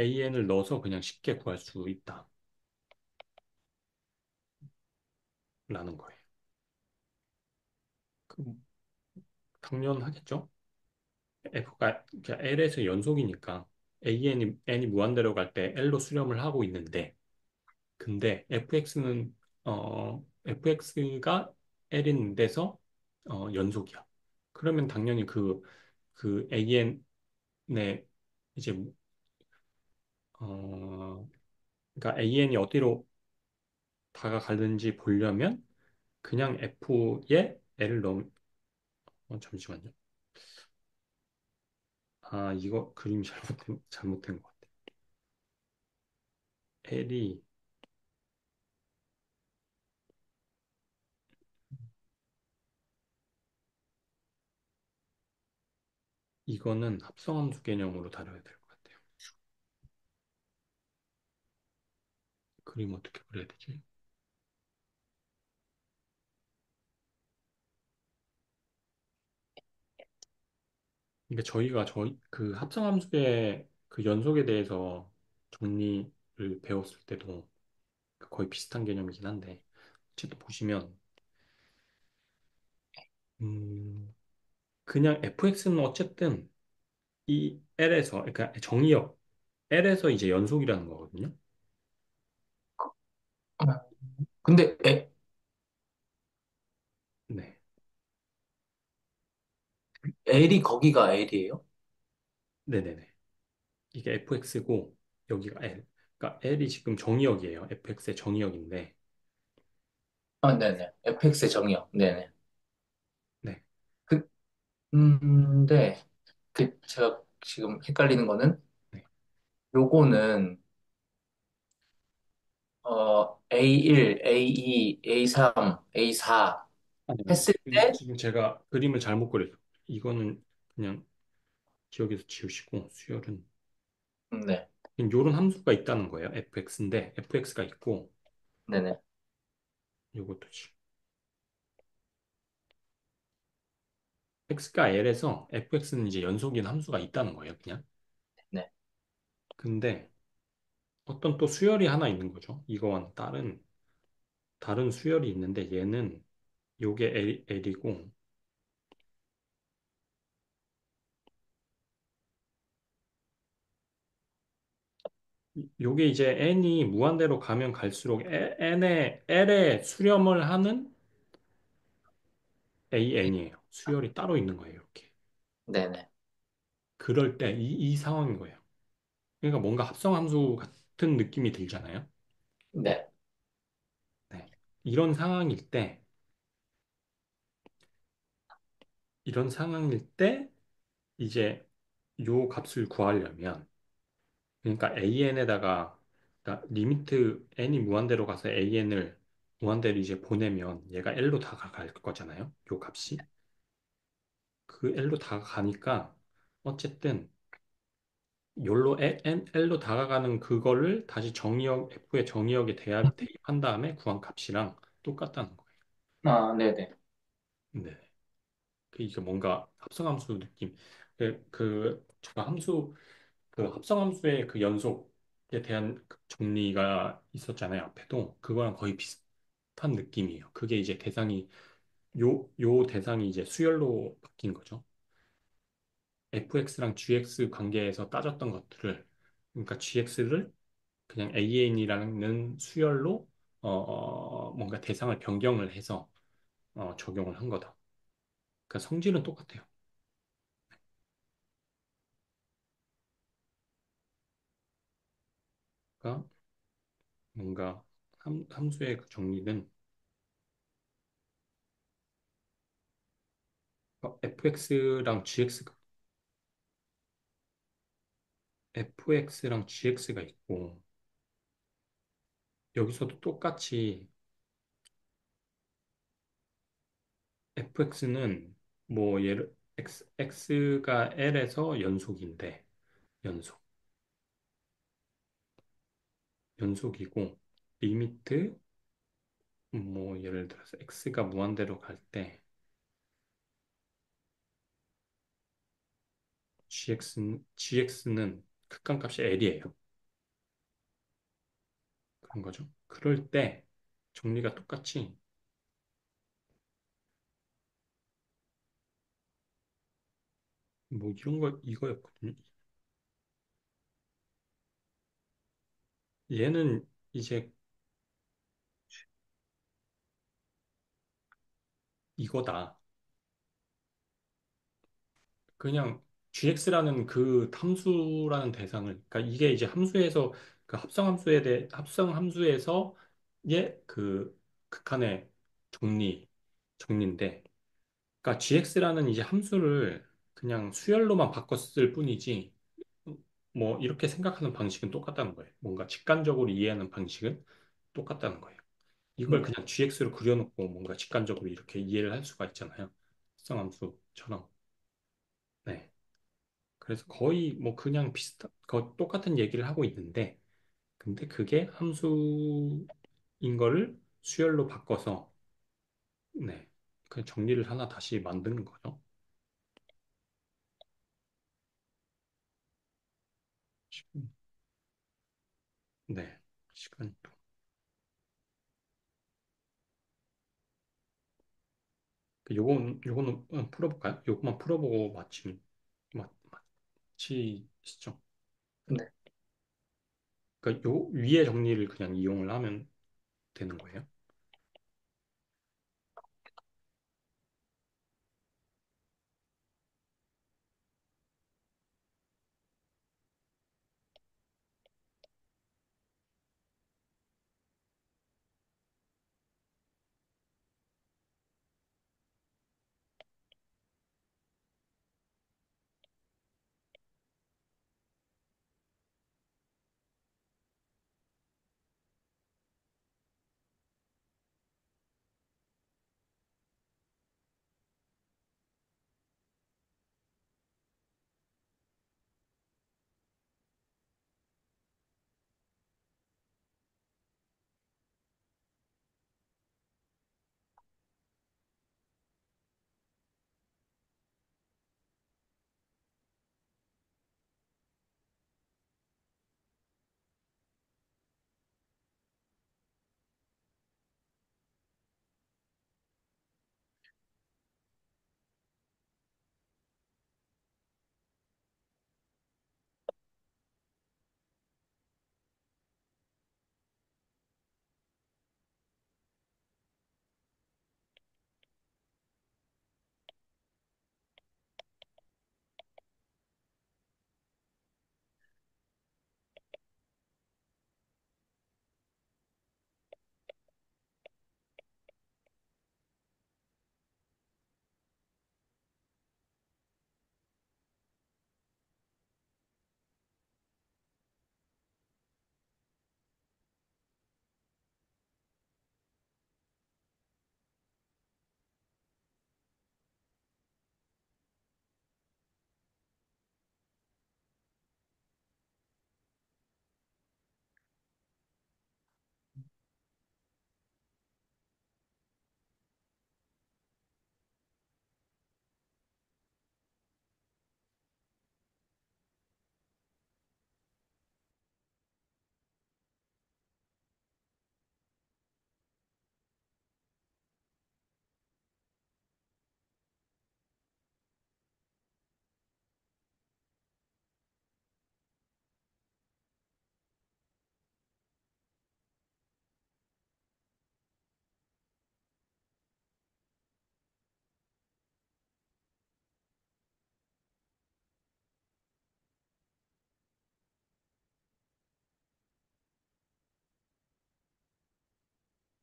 AN을 넣어서 그냥 쉽게 구할 수 있다라는 거예요. 그, 당연하겠죠? F가 L에서 연속이니까 N이 무한대로 갈 때 L로 수렴을 하고 있는데 근데 fx가 L인 데서 연속이야. 그러면 당연히 그 an의 이제 어 그러니까 an이 어디로 다가가는지 보려면 그냥 f에 L을 잠시만요. 아 이거 그림이 잘못된 것 같아. L이 이거는 합성함수 개념으로 다뤄야 될 것 같아요. 그림 어떻게 그려야 되지? 그러니까 저희가 저희 그 합성함수의 그 연속에 대해서 정리를 배웠을 때도 거의 비슷한 개념이긴 한데 어쨌든 보시면 음, 그냥 fx는 어쨌든 이 L에서 그러니까 정의역 L에서 이제 연속이라는 거거든요. 근데 네, L이 거기가 L이에요? 네네네. 이게 fx고 여기가 L. 그러니까 L이 지금 정의역이에요. fx의 정의역인데, 아, 네네. fx의 정의요. 네네. 네, 그, 근데 제가 지금 헷갈리는 거는 네. 요거는 A1, A2, A3, A4 아니, 아니. 했을 때 지금 제가 그림을 잘못 그렸어요. 이거는 그냥 기억에서 지우시고 수열은 네. 이런 함수가 있다는 거예요. fx인데 fx가 있고 네네. 요것도 x가 L에서 fx는 이제 연속인 함수가 있다는 거예요. 그냥. 네. 근데 어떤 또 수열이 하나 있는 거죠. 이거와는 다른 수열이 있는데 얘는 요게 L이고 요게 이제 n이 무한대로 가면 갈수록 L의 수렴을 하는 AN이에요. 수열이 따로 있는 거예요. 이렇게. 네네. 그럴 때 이 상황인 거예요. 그러니까 뭔가 합성함수 같은 느낌이 들잖아요. 네. 네. 이런 상황일 때, 이런 상황일 때, 이제 요 값을 구하려면, 그러니까 AN에다가, 그러니까 리미트 n이 무한대로 가서 AN을 무한대로 이제 보내면 얘가 L로 다가갈 거잖아요. 요 값이. 그 L로 다가가니까, 어쨌든, 요로 L로 다가가는 그거를 다시 F의 정의역에 대입한 다음에 구한 값이랑 똑같다는 거예요. 아, 네네. 네. 이게 뭔가 합성함수 느낌. 제가 그 합성함수의 그 연속에 대한 그 정리가 있었잖아요. 앞에도. 그거랑 거의 비슷한 느낌이에요. 그게 이제 요 대상이 이제 수열로 바뀐 거죠. fx랑 gx 관계에서 따졌던 것들을, 그러니까 gx를 그냥 AN이라는 수열로 뭔가 대상을 변경을 해서 적용을 한 거다. 그러니까 성질은 똑같아요. 그러니까 뭔가 함수의 그 정리는 fx랑 gx가 있고 여기서도 똑같이 fx는 뭐 x가 L에서 연속 연속이고 리미트 뭐 예를 들어서 x가 무한대로 갈 때 gx는 극한값이 L이에요. 그런 거죠. 그럴 때 정리가 똑같이 뭐 이런 거 이거였거든요. 얘는 이제 이거다. 그냥 GX라는 그 함수라는 대상을, 그러니까 이게 이제 함수에서 그 합성함수에서 그 극한의 정리인데, 그러니까 GX라는 이제 함수를 그냥 수열로만 바꿨을 뿐이지, 뭐 이렇게 생각하는 방식은 똑같다는 거예요. 뭔가 직관적으로 이해하는 방식은 똑같다는 거예요. 이걸 네. 그냥 GX로 그려놓고 뭔가 직관적으로 이렇게 이해를 할 수가 있잖아요. 합성함수처럼. 네. 그래서 거의 뭐 그냥 똑같은 얘기를 하고 있는데, 근데 그게 함수인 거를 수열로 바꿔서, 네. 그 정리를 하나 다시 만드는 거죠. 네. 시간 또. 요거는 풀어볼까요? 요것만 풀어보고 맞히시죠? 네. 그러니까 요 위의 정리를 그냥 이용을 하면 되는 거예요?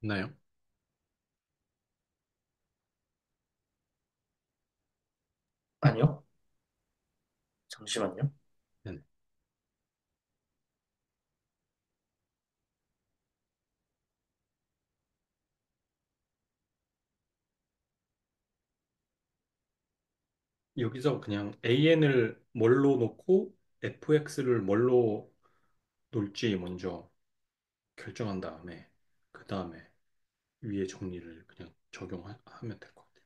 나요? 아니요. 잠시만요. 네네. 여기서 그냥 AN을 뭘로 놓고 FX를 뭘로 놓을지 먼저 결정한 다음에 그 다음에 위에 정리를 그냥 적용하면 될 것 같아요.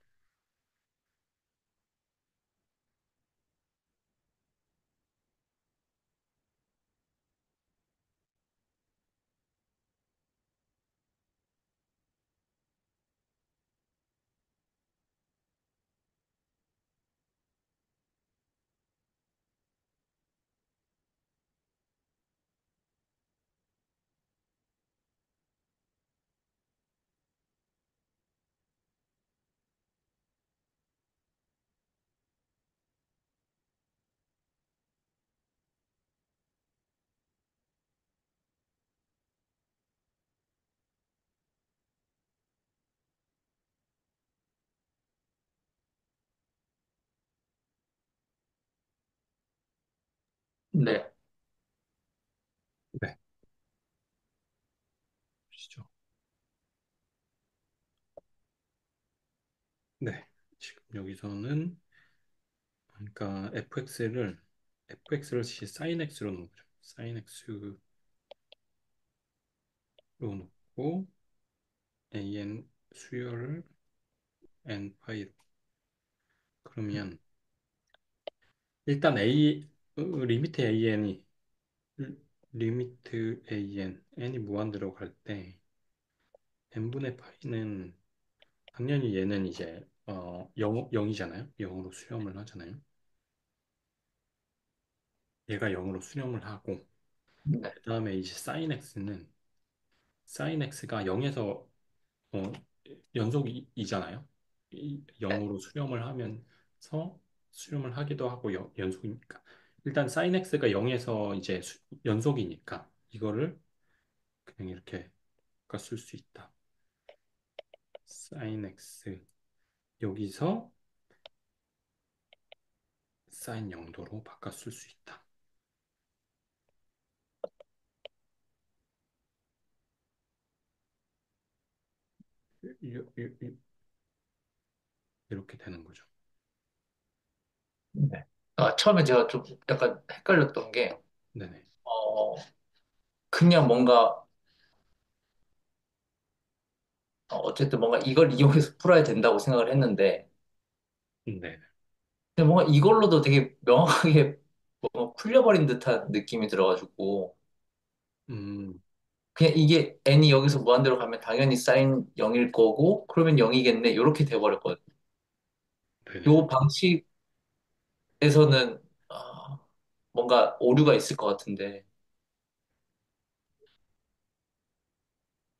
네. 네. 보시죠. 네. 지금 여기서는 그러니까 FX를 sin X로 놓죠. sin X로 놓고 AN 수열을 N 파이로 그러면 일단 리미트 AN이 리미트 n이 무한대로 갈 때 n분의 파이는 당연히 얘는 이제 0이잖아요. 0으로 수렴을 하잖아요. 얘가 0으로 수렴을 하고 네, 그다음에 이제 sin x가 0에서 어, 연속이잖아요. 0으로 수렴을 하면서 수렴을 하기도 하고 연속이니까 일단 sin x가 0에서 이제 연속이니까 이거를 그냥 이렇게 바꿔 쓸 수 있다. sin x 여기서 sin 0도로 바꿔 쓸 수 있다. 이렇게 되는 거죠. 네. 처음에 제가 좀 약간 헷갈렸던 게, 네네. 어, 그냥 뭔가, 어쨌든 뭔가 이걸 이용해서 풀어야 된다고 생각을 했는데, 네네. 근데 뭔가 이걸로도 되게 명확하게 뭔가 풀려버린 듯한 느낌이 들어가지고, 음, 그냥 이게 n이 여기서 무한대로 가면 당연히 사인 0일 거고, 그러면 0이겠네. 이렇게 돼버렸거든요. 네네. 요 방식에서는, 뭔가 오류가 있을 것 같은데,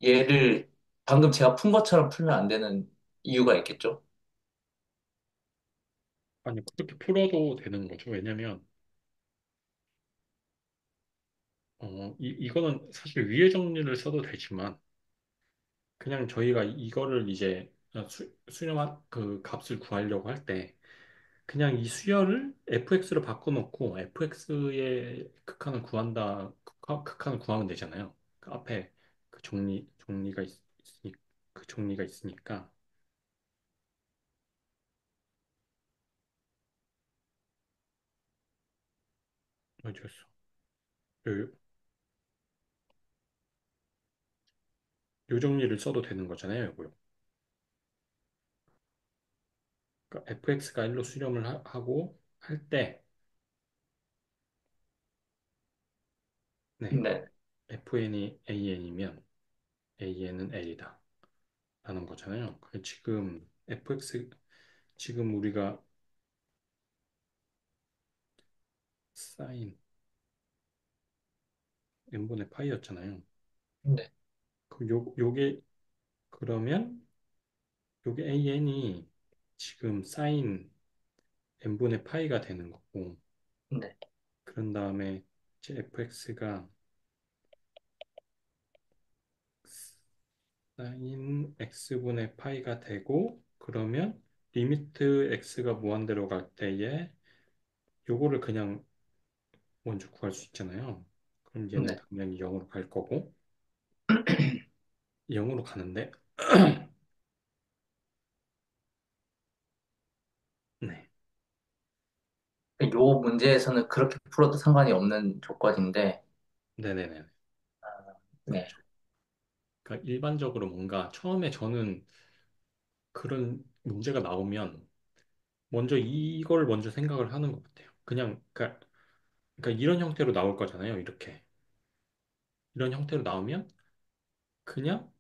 얘를 방금 제가 푼 것처럼 풀면 안 되는 이유가 있겠죠? 아니, 그렇게 풀어도 되는 거죠. 왜냐면, 이거는 사실 위의 정리를 써도 되지만, 그냥 저희가 이거를 이제 수렴한 그 값을 구하려고 할 때, 그냥 이 수열을 fx로 바꿔놓고 fx의 극한을 구한다, 극한을 구하면 되잖아요. 그 앞에 그 그 정리가 있으니까. 어디였어? 요, 요 정리를 써도 되는 거잖아요, 이거요. 그러니까 fx가 1로 수렴을 하고 할 때, 네, 네, fn이 an이면 an은 l이다. 라는 거잖아요. 지금 지금 우리가 sin n분의 파이였잖아요. 네, 그럼 그러면 요게 an이 지금 sin n분의 파이가 되는 거고, 네, 그런 다음에 이제 fx가 sin x분의 파이가 되고, 그러면 리미트 x가 무한대로 갈 때에 요거를 그냥 먼저 구할 수 있잖아요. 그럼 얘는 네. 당연히 0으로 갈 거고, 0으로 가는데, 네, 요 문제에서는 그렇게 풀어도 상관이 없는 조건인데, 네네네. 네, 그렇죠. 그러니까 일반적으로 뭔가 처음에 저는 그런 문제가 나오면 먼저 이걸 먼저 생각을 하는 것 같아요. 그러니까 이런 형태로 나올 거잖아요. 이런 형태로 나오면 그냥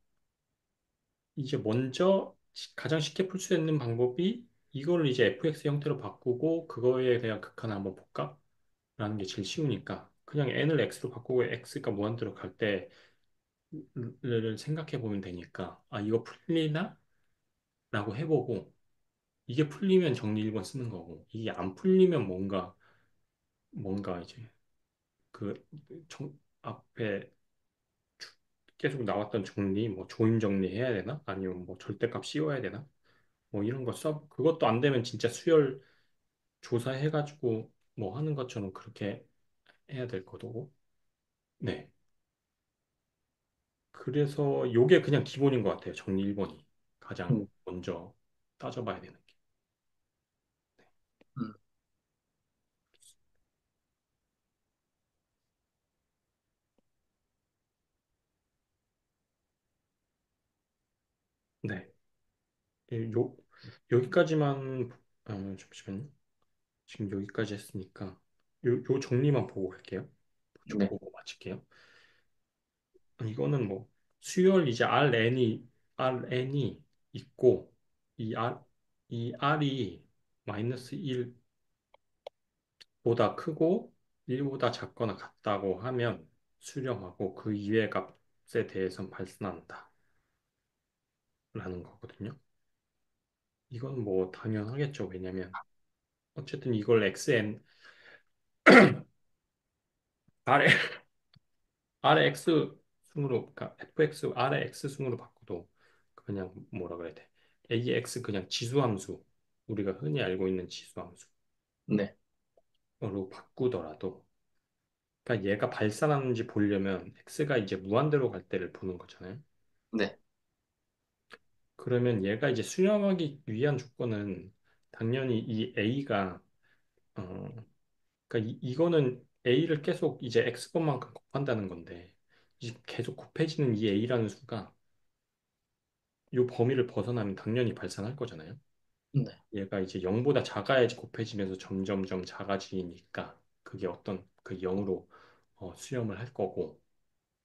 이제 먼저 가장 쉽게 풀 수 있는 방법이 이거를 이제 fx 형태로 바꾸고 그거에 대한 극한을 한번 볼까? 라는 게 제일 쉬우니까 그냥 n을 x로 바꾸고 x가 무한대로 갈 때를 생각해 보면 되니까 아 이거 풀리나? 라고 해보고 이게 풀리면 정리 1번 쓰는 거고 이게 안 풀리면 뭔가 이제 그 앞에 계속 나왔던 정리 뭐 조임 정리 해야 되나? 아니면 뭐 절대값 씌워야 되나? 뭐 이런 거 그것도 안 되면 진짜 수열 조사해가지고 뭐 하는 것처럼 그렇게 해야 될 거고 네 그래서 요게 그냥 기본인 것 같아요 정리 1번이 가장 음, 먼저 따져봐야 되는 게 음, 네. 여기까지만 잠시만요. 지금 여기까지 했으니까 요 정리만 보고 갈게요. 네. 보고 가질게요. 이거는 뭐 수열 이제 Rn이 있고 이 R 이 R이 마이너스 1보다 크고 1보다 작거나 같다고 하면 수렴하고 그 이외의 값에 대해선 발산한다 라는 거거든요. 이건 뭐 당연하겠죠. 왜냐면 어쨌든 이걸 R에 Rx 순으로 그러니까 fx R의 x 순으로 바꿔도 그냥 뭐라 그래야 돼? ax 그냥 지수함수 우리가 흔히 알고 있는 지수함수로 네, 바꾸더라도 그러니까 얘가 발산하는지 보려면 x가 이제 무한대로 갈 때를 보는 거잖아요. 네, 그러면 얘가 이제 수렴하기 위한 조건은 당연히 이 a가 그러니까 이거는 a를 계속 이제 x번만큼 곱한다는 건데 이제 계속 곱해지는 이 a라는 수가 이 범위를 벗어나면 당연히 발산할 거잖아요. 네, 얘가 이제 0보다 작아야지 곱해지면서 점점점 작아지니까 그게 어떤 그 0으로 수렴을 할 거고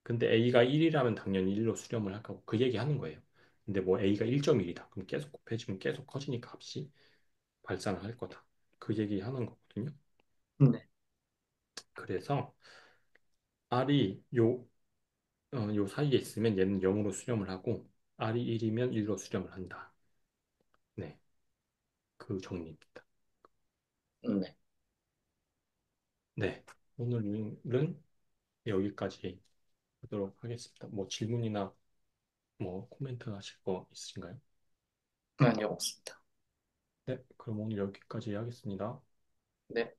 근데 a가 1이라면 당연히 1로 수렴을 할 거고 그 얘기 하는 거예요. 근데 뭐 a가 1.1이다. 그럼 계속 곱해지면 계속 커지니까 값이 발산을 할 거다. 그 얘기 하는 거거든요. 네, 그래서 r이 요 사이에 있으면 얘는 0으로 수렴을 하고 r이 1이면 1로 수렴을 한다. 네, 그 정리입니다. 네. 네, 오늘은 여기까지 하도록 하겠습니다. 뭐 질문이나 뭐 코멘트 하실 거 있으신가요? 아니요, 없습니다. 네, 그럼 오늘 여기까지 하겠습니다. 네.